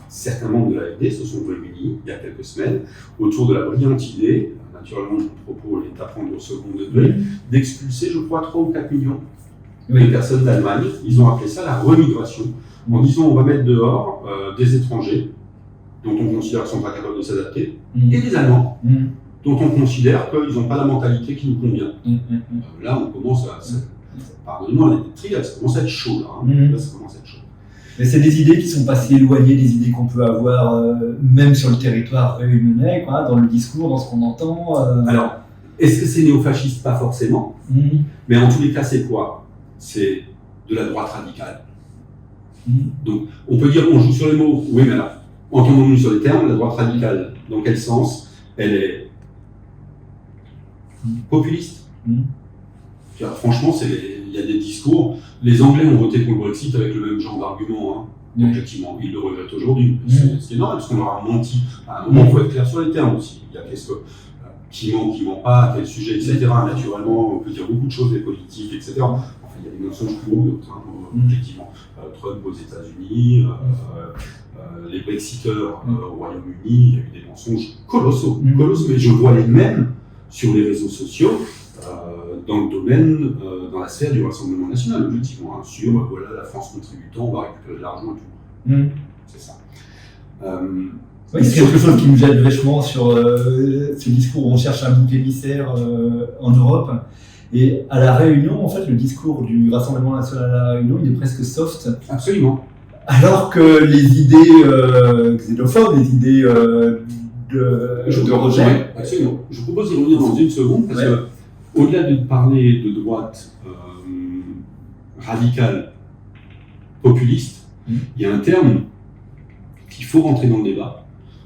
certains membres de l'AfD se sont réunis il y a quelques semaines autour de la brillante idée, naturellement mon propos est à prendre au second degré, d'expulser, je crois, 3 ou 4 millions de personnes d'Allemagne. Ils ont appelé ça la remigration, en disant on va mettre dehors des étrangers dont on considère qu'ils ne sont pas capables de s'adapter, et des Allemands dont on considère qu'ils n'ont pas la mentalité qui nous convient. Là, on commence à... Pardonnez-moi, les triades, ça commence à être chaud, là. Là, ça commence à être chaud. Mais c'est des idées qui sont pas si éloignées des idées qu'on peut avoir, même sur le territoire réunionnais, quoi, dans le discours, dans ce qu'on entend. Alors, est-ce que c'est néofasciste? Pas forcément. Mais en tous les cas, c'est quoi? C'est de la droite radicale. Donc, on peut dire, on joue sur les mots. Oui, mais alors, entendons-nous sur les termes, la droite radicale, dans quel sens? Elle est populiste. Franchement, il y a des discours. Les Anglais ont voté pour le Brexit avec le même genre d'argument. Objectivement, ils le regrettent aujourd'hui. C'est normal, parce qu'on leur a menti. À un moment, il faut être clair sur les termes aussi. Il y a qu'est-ce que qui ment pas, à quel sujet, etc. Naturellement, on peut dire beaucoup de choses, les politiques, etc. Enfin, il y a des mensonges plus gros, objectivement. Trump aux États-Unis, les Brexiteurs au Royaume-Uni, il y a eu des mensonges colossaux. Mais je vois les mêmes sur les réseaux sociaux, dans le domaine, dans la sphère du Rassemblement national, objectivement, sur voilà, la France contribuant, on va récupérer de l'argent et tout. C'est ça. Oui, c'est quelque chose qui nous gêne vachement sur ce discours où on cherche un bouc émissaire en Europe. Et à La Réunion, en fait, le discours du Rassemblement national à La Réunion, il est presque soft. Absolument. Alors que les idées xénophobes, les idées de rejet. Absolument. Je vous propose d'y revenir dans une seconde, parce que au-delà de parler de droite radicale, populiste, il y a un terme qu'il faut rentrer dans le débat,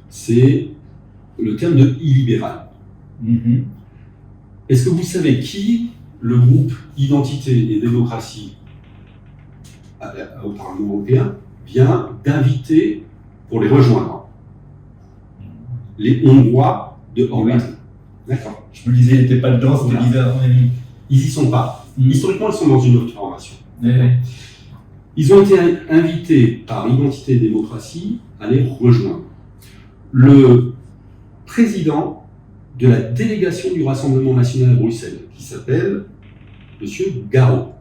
c'est le terme de illibéral. Est-ce que vous savez qui le groupe Identité et Démocratie au Parlement européen vient d'inviter pour les rejoindre? Les Hongrois de Orban. D'accord. Je me disais, ils n'étaient pas dedans, c'était bizarre. Ils y sont pas. Historiquement, ils sont dans une autre formation. Ils ont été invités par Identité et Démocratie à les rejoindre. Le président de la délégation du Rassemblement national à Bruxelles, qui s'appelle M. Garot,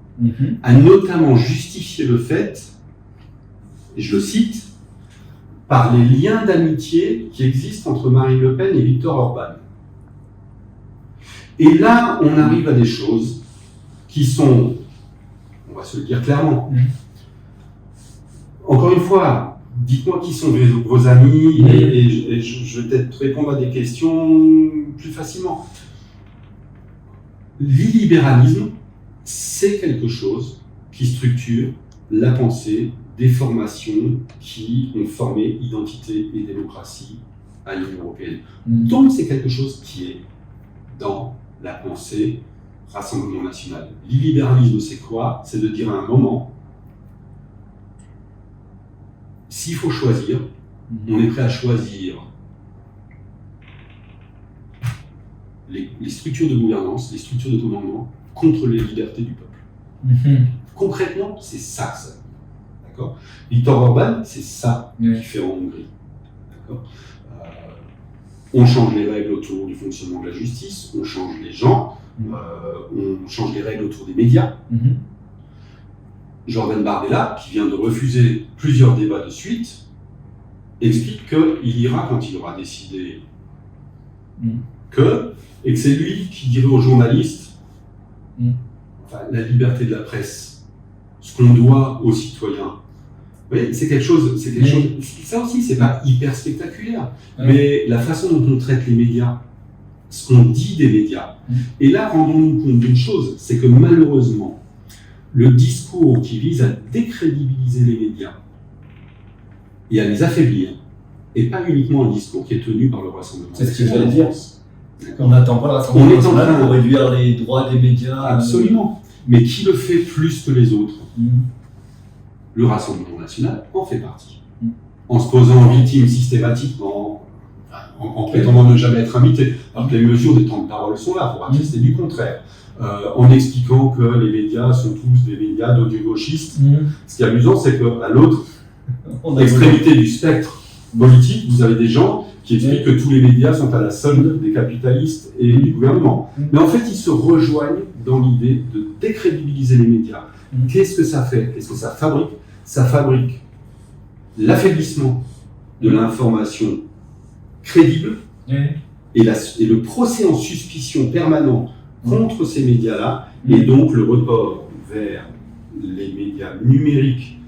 a notamment justifié le fait, et je le cite, par les liens d'amitié qui existent entre Marine Le Pen et Viktor Orban. Et là, on arrive à des choses qui sont, on va se le dire clairement, encore une fois, dites-moi qui sont vos amis, et je vais peut-être répondre à des questions plus facilement. L'illibéralisme, c'est quelque chose qui structure la pensée des formations qui ont formé Identité et Démocratie à l'Union européenne. Donc c'est quelque chose qui est dans la pensée Rassemblement national. L'illibéralisme, c'est quoi? C'est de dire à un moment, s'il faut choisir, on est prêt à choisir les structures de gouvernance, les structures de commandement contre les libertés du peuple. Concrètement, c'est ça que ça veut dire. D'accord. Viktor Orban, c'est ça qu'il fait en Hongrie. D'accord. On change les règles autour du fonctionnement de la justice, on change les gens, on change les règles autour des médias. Jordan Bardella, qui vient de refuser plusieurs débats de suite, explique qu'il ira quand il aura décidé et que c'est lui qui dirait aux journalistes, la liberté de la presse, ce qu'on doit aux citoyens. Vous voyez, c'est quelque chose, ça aussi, c'est pas hyper spectaculaire, mais la façon dont on traite les médias, ce qu'on dit des médias. Et là, rendons-nous compte d'une chose, c'est que malheureusement, le discours qui vise à décrédibiliser les médias et à les affaiblir, et pas uniquement un discours qui est tenu par le Rassemblement. C'est ce que j'allais dire. On n'attend pas le Rassemblement national pour réduire les droits des médias. Absolument. Mais qui le fait plus que les autres? Le Rassemblement national en fait partie. En se posant en victime systématiquement, en prétendant ne jamais être invité, alors que les mesures des temps de parole sont là pour attester du contraire. En expliquant que les médias sont tous des médias d'audio-gauchistes. Ce qui est amusant, c'est qu'à l'autre extrémité du spectre politique, vous avez des gens qui expliquent que tous les médias sont à la solde des capitalistes et du gouvernement. Mais en fait, ils se rejoignent dans l'idée de décrédibiliser les médias. Qu'est-ce que ça fait? Qu'est-ce que ça fabrique? Ça fabrique l'affaiblissement de l'information crédible et le procès en suspicion permanent contre ces médias-là, et donc le report vers les médias numériques,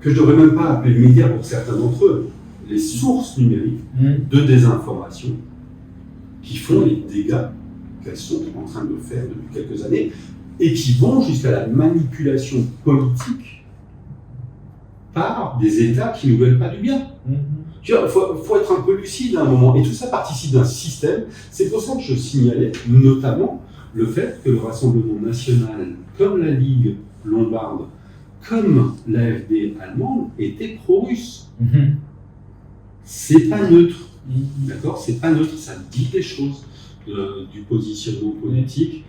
que je ne devrais même pas appeler médias pour certains d'entre eux, les sources numériques de désinformation qui font les dégâts qu'elles sont en train de faire depuis quelques années et qui vont jusqu'à la manipulation politique par des États qui ne nous veulent pas du bien. Il faut être un peu lucide à un moment, et tout ça participe d'un système. C'est pour ça que je signalais notamment le fait que le Rassemblement national, comme la Ligue lombarde, comme l'AfD allemande, était pro-russe. C'est pas neutre, d'accord? C'est pas neutre, ça dit des choses du positionnement politique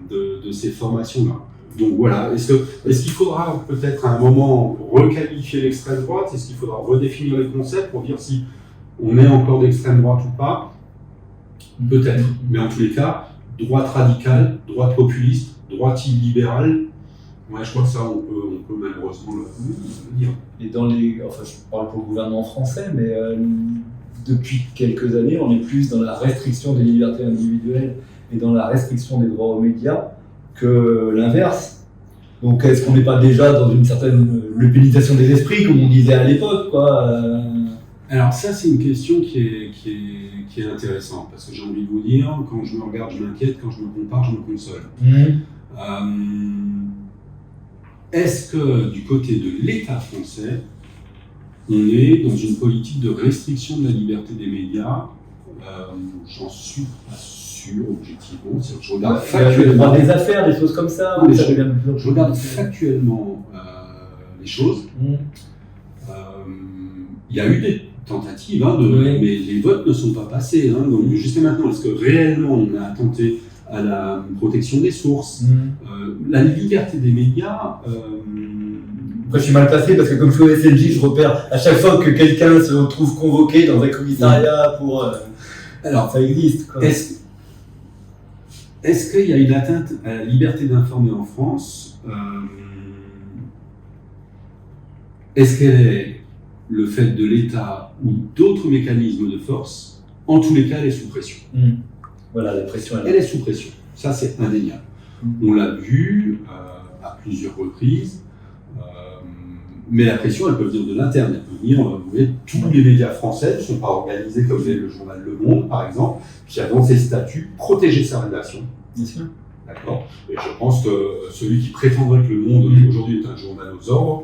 de ces formations-là. Donc voilà, est-ce qu'il faudra peut-être à un moment requalifier l'extrême droite? Est-ce qu'il faudra redéfinir les concepts pour dire si on est encore d'extrême droite ou pas? Peut-être, mais en tous les cas, droite radicale, droite populiste, droite illibérale, ouais, je crois que ça, on peut malheureusement le dire. Et enfin, je parle pour le gouvernement français, mais depuis quelques années, on est plus dans la restriction des libertés individuelles et dans la restriction des droits aux médias que l'inverse. Donc, est-ce qu'on n'est pas déjà dans une certaine lupénisation des esprits, comme on disait à l'époque, quoi Alors ça, c'est une question qui est intéressante, parce que j'ai envie de vous dire, quand je me regarde, je m'inquiète, quand je me compare, je me console. Est-ce que du côté de l'État français, on est dans une politique de restriction de la liberté des médias? J'en suis pas sûr, objectivement. Je regarde factuellement des affaires, des choses comme ça. Je regarde factuellement les choses. Il y a eu des tentatives, mais les votes ne sont pas passés. Donc jusqu'à maintenant, est-ce que réellement on a attenté à la protection des sources, la liberté des médias? Après, je suis mal placé parce que comme je suis au SNJ, je repère à chaque fois que quelqu'un se retrouve convoqué dans un commissariat pour... Alors, ça existe, quoi. Est-ce qu'il y a une atteinte à la liberté d'informer en France? Est-ce qu'elle est le fait de l'État ou d'autres mécanismes de force? En tous les cas, elle est sous pression. Voilà, la pression, elle est sous pression. Ça, c'est indéniable. On l'a vu à plusieurs reprises. Mais la pression, elle peut venir de l'interne. Elle peut venir, vous voyez, tous les médias français ne sont pas organisés comme le journal Le Monde, par exemple, qui a dans ses statuts protégé sa rédaction. Bien sûr. D'accord. Et je pense que celui qui prétendrait que Le Monde aujourd'hui est un journal aux ordres,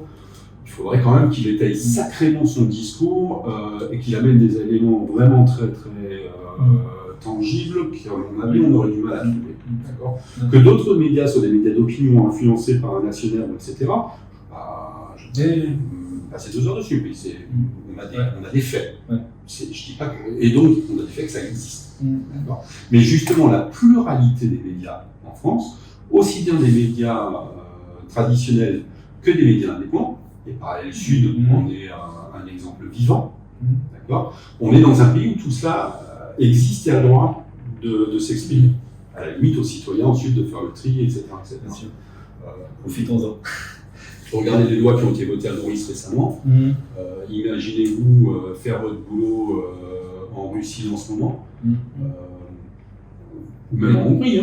il faudrait quand même qu'il étaye sacrément son discours et qu'il amène des éléments vraiment très, très tangibles qu'à mon avis, on aurait du mal à trouver. D'accord. Que d'autres médias soient des médias d'opinion influencés par un actionnaire, etc., je vais passer 2 heures dessus, mais on a des faits. Je dis pas que, et donc, on a des faits que ça existe. D'accord. Mais justement, la pluralité des médias en France, aussi bien des médias traditionnels que des médias indépendants, et Parallèle Sud en est un exemple vivant, d'accord. On est dans un pays où tout cela existe et a le droit de s'exprimer. À la limite aux citoyens ensuite de faire le tri, etc. Profitons-en. Regardez les lois qui ont été votées à Maurice récemment. Imaginez-vous faire votre boulot en Russie en ce moment, ou même en Hongrie.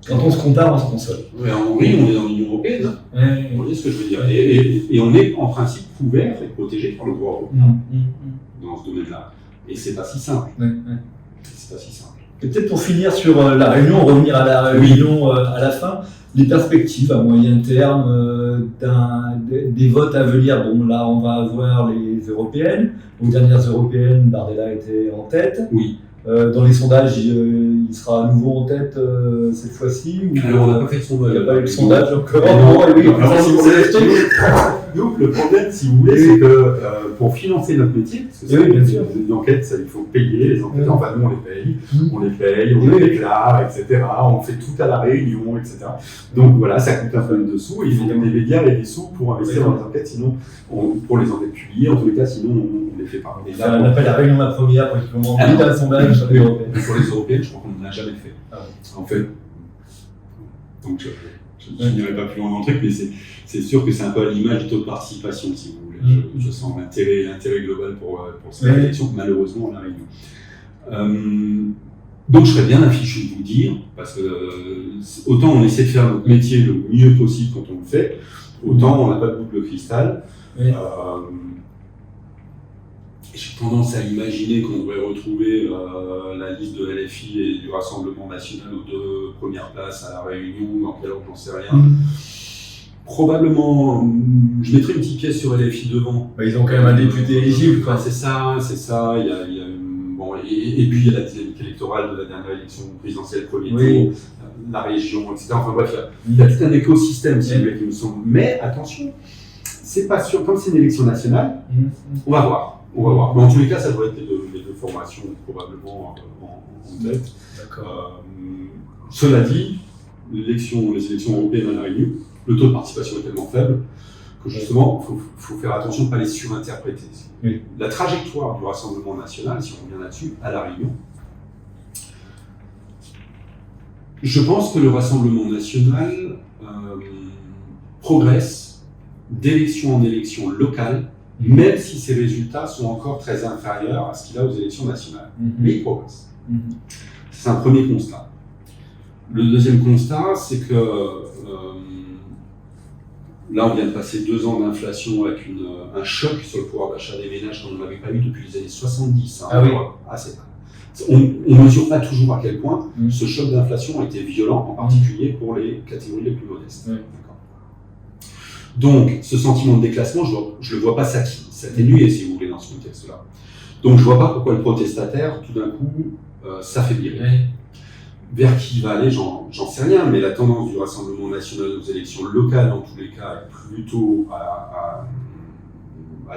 Quand on se compare, on se console. Ouais, en Hongrie, on est dans l'Union européenne. Ouais. Vous voyez ce que je veux dire. Et on est en principe couvert et protégé par le droit européen dans ce domaine-là. Et c'est pas si simple. C'est pas si simple. Et peut-être pour finir sur la Réunion, revenir à la Réunion à la fin, les perspectives à moyen terme des votes à venir. Bon, là, on va avoir les européennes. Aux dernières européennes, Bardella était en tête. Oui. Dans les sondages, il sera à nouveau en tête cette fois-ci ou... Alors, on n'a pas fait de sondage. Il n'y a pas eu de sondage encore. Nous, le problème, si vous voulez, c'est que pour financer notre métier, parce que bien sûr. une enquête, il faut payer les enquêteurs. Enfin, nous, on les paye, on les déclare, etc. On fait tout à la réunion, etc. Donc voilà, ça coûte un peu de sous. Il faut que les médias aient des sous pour investir dans les enquêtes, sinon, pour les enquêtes publiées, en tous les cas, sinon, on les fait pas. Et là, on appelle la réunion la première pour qu'ils commencent un sondage sur les européennes. Pour les européennes, je crois qu'on n'en a jamais fait. En fait, donc je n'irai pas plus loin dans le truc, mais c'est sûr que c'est un peu à l'image du taux de participation, si vous voulez. Je sens l'intérêt global pour cette élection, malheureusement, on arrive. Donc je serais bien affiché de vous dire, parce que autant on essaie de faire notre métier le mieux possible quand on le fait, autant on n'a pas de boule de cristal. J'ai tendance à imaginer qu'on devrait retrouver la liste de LFI et du Rassemblement National aux 2 premières places à La Réunion, dans quel ordre, j'en sais rien. Probablement, je mettrais une petite pièce sur LFI devant. Ils ont quand même un député éligible, quoi. C'est ça. Bon, et puis il y a la dynamique électorale de la dernière élection présidentielle, premier tour, la région, etc. Enfin bref, il y a tout un écosystème, si vous voulez, qui me semble. Mais attention, c'est pas sûr, comme c'est une élection nationale, on va voir. Mais en tous les cas, ça doit être les deux formations probablement en tête. Cela dit, les élections européennes à La Réunion, le taux de participation est tellement faible que justement, il faut faire attention de ne pas les surinterpréter. La trajectoire du Rassemblement national, si on revient là-dessus, à La Réunion, je pense que le Rassemblement national progresse d'élection en élection locale, même si ses résultats sont encore très inférieurs à ce qu'il a aux élections nationales. Mais il progresse. C'est un premier constat. Le deuxième constat, c'est que là, on vient de passer 2 ans d'inflation avec un choc sur le pouvoir d'achat des ménages qu'on n'avait pas eu depuis les années 70. On ne mesure pas toujours à quel point ce choc d'inflation a été violent, en particulier pour les catégories les plus modestes. Donc, ce sentiment de déclassement, je ne le vois pas s'atténuer, si vous voulez, dans ce contexte-là. Donc, je ne vois pas pourquoi le protestataire, tout d'un coup, s'affaiblirait. Vers qui il va aller, j'en sais rien, mais la tendance du Rassemblement national aux élections locales, en tous les cas, est plutôt à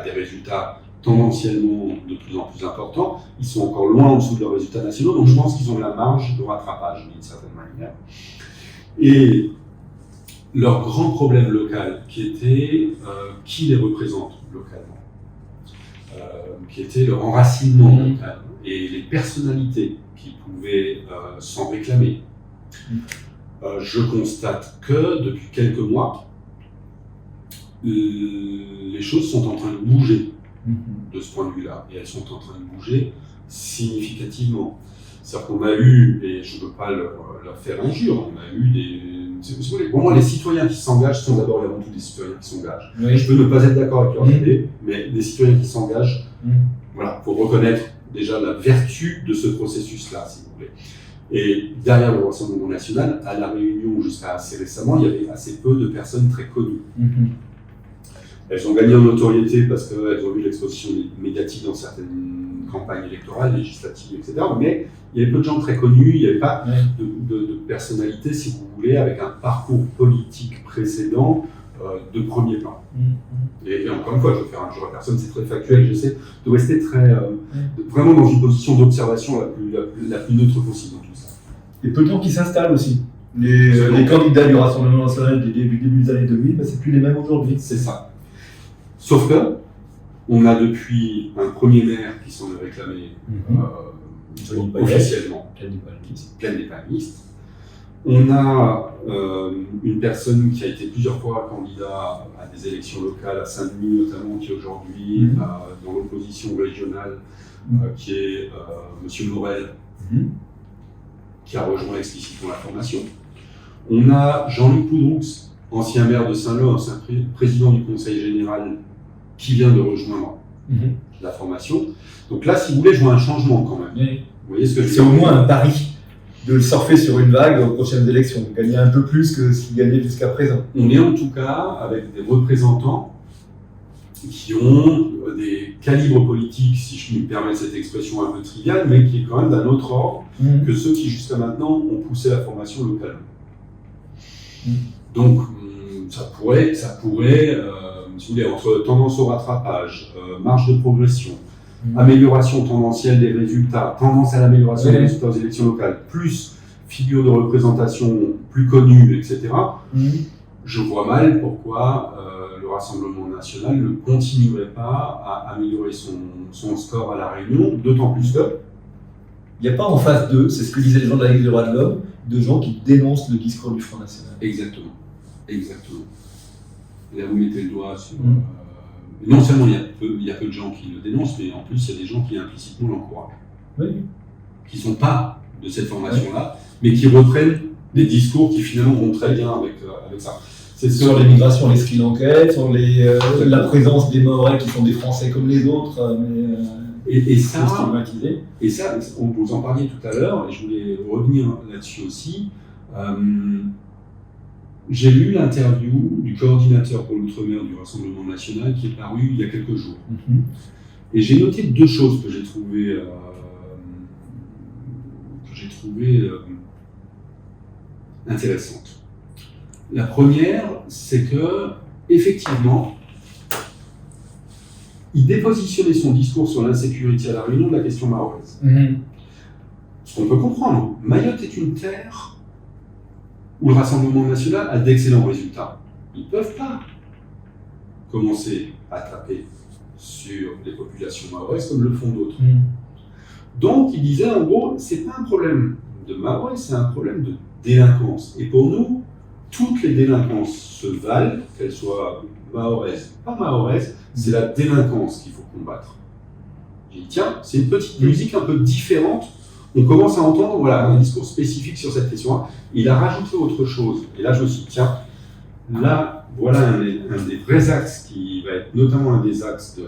des résultats tendanciellement de plus en plus importants. Ils sont encore loin en dessous de leurs résultats nationaux, donc je pense qu'ils ont la marge de rattrapage, d'une certaine manière. Et leur grand problème local, qui était qui les représente localement, qui était leur enracinement local et les personnalités qui pouvaient s'en réclamer. Je constate que depuis quelques mois, les choses sont en train de bouger de ce point de vue-là, et elles sont en train de bouger significativement. C'est-à-dire qu'on a eu, et je ne veux pas leur faire injure, on a eu pour moi, les citoyens qui s'engagent sont d'abord et avant tout des citoyens qui s'engagent. Je peux ne pas être d'accord avec leur idée, mais des citoyens qui s'engagent, voilà, pour reconnaître déjà la vertu de ce processus-là, si vous voulez. Et derrière le Rassemblement national, à La Réunion, jusqu'à assez récemment, il y avait assez peu de personnes très connues. Elles ont gagné en notoriété parce qu'elles ont eu l'exposition médiatique dans certaines campagnes électorales, législatives, etc. Mais il y avait peu de gens très connus, il n'y avait pas de personnalité, si vous voulez, avec un parcours politique précédent de premier plan. Et encore une fois, je veux faire injure à personne, c'est très factuel, j'essaie de rester vraiment dans une position d'observation la plus neutre possible dans tout ça. Et peu de gens qui s'installent aussi. Les candidats du Rassemblement national du début des années 2000, c'est plus les mêmes aujourd'hui. C'est ça. Sauf que, on a depuis un premier maire qui s'en est réclamé officiellement, plein d'épanouistes. On a une personne qui a été plusieurs fois candidat à des élections locales, à Saint-Denis notamment, qui est aujourd'hui dans l'opposition régionale, qui est M. Morel, qui a rejoint explicitement la formation. On a Jean-Luc Poudroux, ancien maire de Saint-Lô, ancien président du conseil général, qui vient de rejoindre la formation. Donc là, si vous voulez, je vois un changement quand même. Oui. Vous voyez ce que je veux C'est dire ? au moins un pari de surfer sur une vague aux prochaines élections, gagner un peu plus que ce qu'il gagnait jusqu'à présent. On est en tout cas avec des représentants qui ont des calibres politiques, si je me permets cette expression un peu triviale, mais qui est quand même d'un autre ordre que ceux qui jusqu'à maintenant ont poussé la formation localement. Donc ça pourrait si vous voulez, entre tendance au rattrapage, marge de progression, amélioration tendancielle des résultats, tendance à l'amélioration des résultats aux élections locales, plus figure de représentation plus connue, etc., je vois mal pourquoi le Rassemblement national ne continuerait pas à améliorer son score à La Réunion, d'autant plus que... Il n'y a pas en face d'eux, c'est ce que disaient les gens de la Ligue des droits de l'homme, de gens qui dénoncent le discours du Front National. Exactement. Et là, vous mettez le doigt sur... non seulement il y a peu de gens qui le dénoncent, mais en plus, il y a des gens qui implicitement l'encouragent. Oui. Qui ne sont pas de cette formation-là, mais qui reprennent des discours qui finalement vont très bien avec ça. C'est sur l'immigration, les Sri Lankais, sur la présence des Mahorais qui sont des Français comme les autres, mais et ça, stigmatisés. Et ça, vous en parliez tout à l'heure, et je voulais revenir là-dessus aussi. J'ai lu l'interview du coordinateur pour l'outre-mer du Rassemblement national qui est paru il y a quelques jours. Et j'ai noté deux choses que j'ai trouvées intéressantes. La première, c'est que, effectivement, il dépositionnait son discours sur l'insécurité à La Réunion de la question mahoraise. Ce qu'on peut comprendre. Mayotte est une terre où le Rassemblement national a d'excellents résultats. Ils ne peuvent pas commencer à taper sur les populations mahoraises comme le font d'autres. Donc, il disait en gros, c'est pas un problème de Mahorais, c'est un problème de délinquance. Et pour nous, toutes les délinquances se valent, qu'elles soient mahoraises ou pas mahoraises, c'est la délinquance qu'il faut combattre. J'ai dit, tiens, c'est une petite musique un peu différente. On commence à entendre un discours spécifique sur cette question-là. Il a rajouté autre chose. Et là, je me suis dit, tiens, là, voilà un des vrais axes qui va être notamment un des axes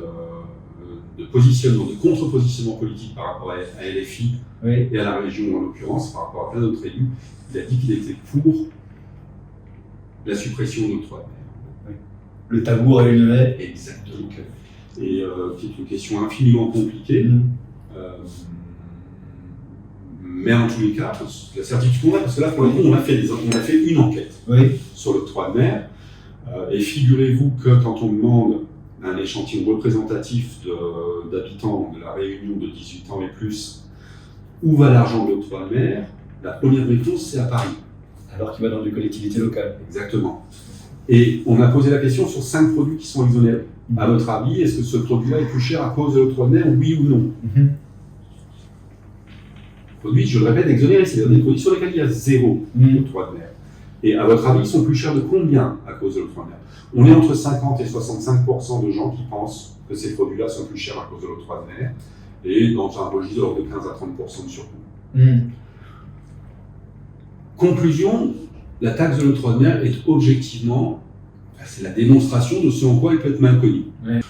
de positionnement, de contre-positionnement politique par rapport à LFI et à la région en l'occurrence, par rapport à plein d'autres élus. Il a dit qu'il était pour la suppression de l'octroi de mer. Le tabou réunionnais. Exactement. Et qui est une question infiniment compliquée. Mais en tous les cas, la certitude qu'on a, parce que là, pour le coup, on a fait une enquête sur l'octroi de mer. Et figurez-vous que quand on demande un échantillon représentatif d'habitants de la Réunion de 18 ans et plus, où va l'argent de l'octroi de mer, la première réponse, c'est à Paris. Alors qu'il va dans des collectivités locales. Exactement. Et on a posé la question sur 5 produits qui sont exonérés. À votre avis, est-ce que ce produit-là est plus cher à cause de l'octroi de mer, oui ou non? Produits, je le répète, exonérés, c'est-à-dire des produits sur lesquels il y a zéro octroi de mer. Et à votre avis, ils sont plus chers de combien à cause de l'octroi de mer? On est entre 50 et 65% de gens qui pensent que ces produits-là sont plus chers à cause de l'octroi de mer, et dans un registre de l'ordre de 15 à 30% de surcoût. Conclusion, la taxe de l'octroi de mer est objectivement, c'est la démonstration de ce en quoi elle peut être mal connue.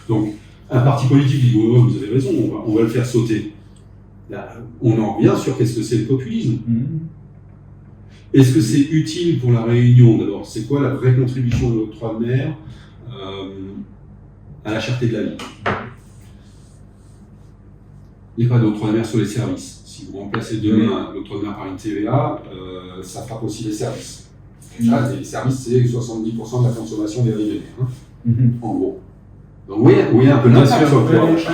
Donc, un parti politique dit oh, vous avez raison, on va le faire sauter. Là, on en revient sur qu'est-ce que c'est le populisme. Est-ce que c'est utile pour la Réunion? D'abord, c'est quoi la vraie contribution de l'octroi de mer à la cherté de la vie? Il n'y a pas d'octroi de mer sur les services. Si vous remplacez demain l'octroi de mer par une TVA, ça frappe aussi les services. Là, les services, c'est 70% de la consommation des Réunionnais, en gros. Donc, vous voyez un peu l'impact sur le pouvoir d'achat.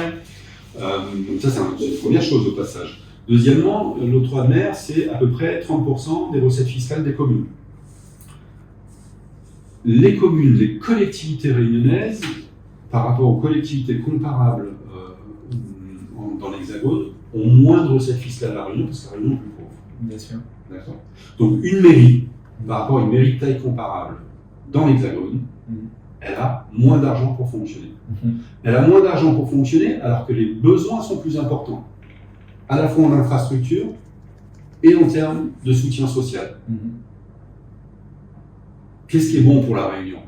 Donc ça, c'est une première chose au passage. Deuxièmement, l'octroi de mer, c'est à peu près 30% des recettes fiscales des communes. Les communes, les collectivités réunionnaises, par rapport aux collectivités comparables dans l'Hexagone, ont moins de recettes fiscales à La Réunion parce que La Réunion est plus pauvre. Bien sûr. D'accord. Donc une mairie, par rapport à une mairie de taille comparable dans l'Hexagone, elle a moins d'argent pour fonctionner. Elle a moins d'argent pour fonctionner alors que les besoins sont plus importants, à la fois en infrastructure et en termes de soutien social. qu'est-ce qui est bon pour la Réunion?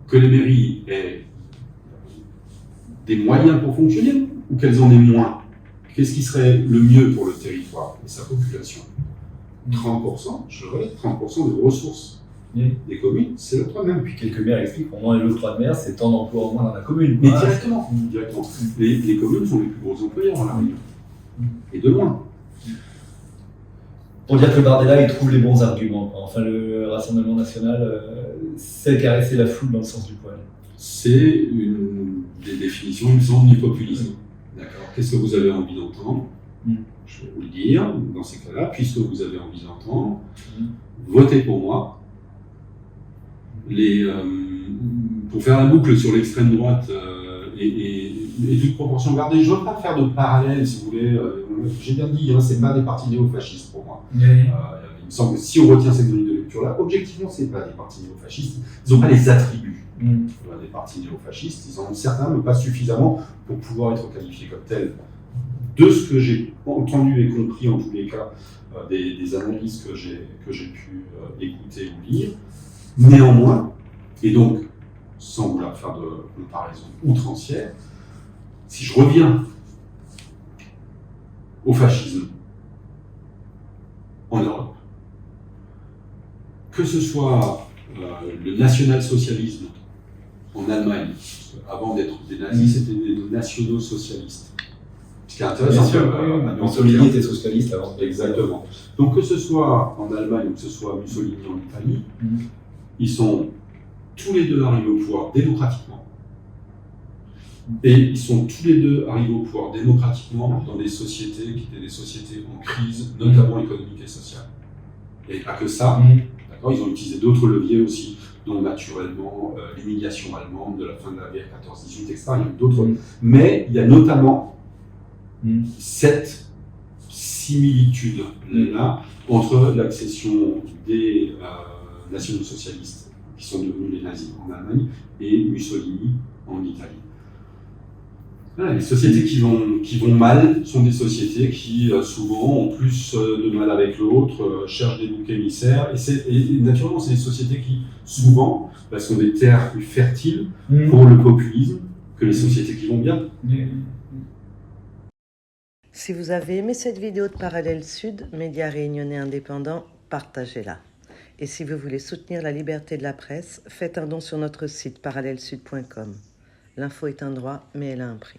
Que les mairies aient des moyens pour fonctionner ou qu'elles en aient moins? Qu'est-ce qui serait le mieux pour le territoire et sa population? 30%, je le répète, 30% des ressources des communes, c'est l'octroi de mer. Puis quelques maires expliquent qu'au moins l'octroi de mer, c'est tant d'emplois en moins dans la commune. Mais directement. Les communes sont les plus gros employeurs à La Réunion. Et de loin. Pour dire que Bardella, il trouve les bons arguments. Enfin, le Rassemblement national sait caresser la foule dans le sens du poil. C'est une des définitions, il me semble, du populisme. D'accord. Qu'est-ce que vous avez envie d'entendre? Je vais vous le dire, dans ces cas-là, puisque vous avez envie d'entendre, votez pour moi. Pour faire la boucle sur l'extrême droite et toute proportion gardée, je ne veux pas faire de parallèle, si vous voulez. J'ai bien dit, hein, c'est pas des partis néofascistes pour moi. Il me semble que si on retient cette grille de lecture-là, objectivement, c'est pas des partis néofascistes. Ils n'ont pas les attributs des partis néofascistes. Ils en ont certains, mais pas suffisamment pour pouvoir être qualifiés comme tels. De ce que j'ai entendu et compris, en tous les cas, des analyses que j'ai pu écouter ou lire, néanmoins, et donc, sans vouloir faire de comparaison outrancière, si je reviens au fascisme en Europe, que ce soit le national-socialisme en Allemagne, avant d'être des nazis, c'était des nationaux-socialistes. Ce qui est intéressant, Mussolini était socialiste avant. Exactement. Donc que ce soit en Allemagne ou que ce soit Mussolini en Italie, ils sont tous les deux arrivés au pouvoir démocratiquement. Et ils sont tous les deux arrivés au pouvoir démocratiquement dans des sociétés qui étaient des sociétés en crise, notamment économique et sociale. Et pas que ça, d'accord, ils ont utilisé d'autres leviers aussi, dont naturellement l'humiliation allemande de la fin de la guerre 14-18, etc. Il y a eu d'autres. Mais il y a notamment cette similitude-là entre l'accession des nationaux-socialistes, qui sont devenus les nazis en Allemagne, et Mussolini en Italie. Voilà, les sociétés qui vont mal sont des sociétés qui souvent ont plus de mal avec l'autre, cherchent des boucs émissaires, et naturellement c'est des sociétés qui souvent sont des terres plus fertiles pour le populisme que les sociétés qui vont bien. Si vous avez aimé cette vidéo de Parallèle Sud, média réunionnais indépendant, partagez-la. Et si vous voulez soutenir la liberté de la presse, faites un don sur notre site parallèlesud.com. L'info est un droit, mais elle a un prix.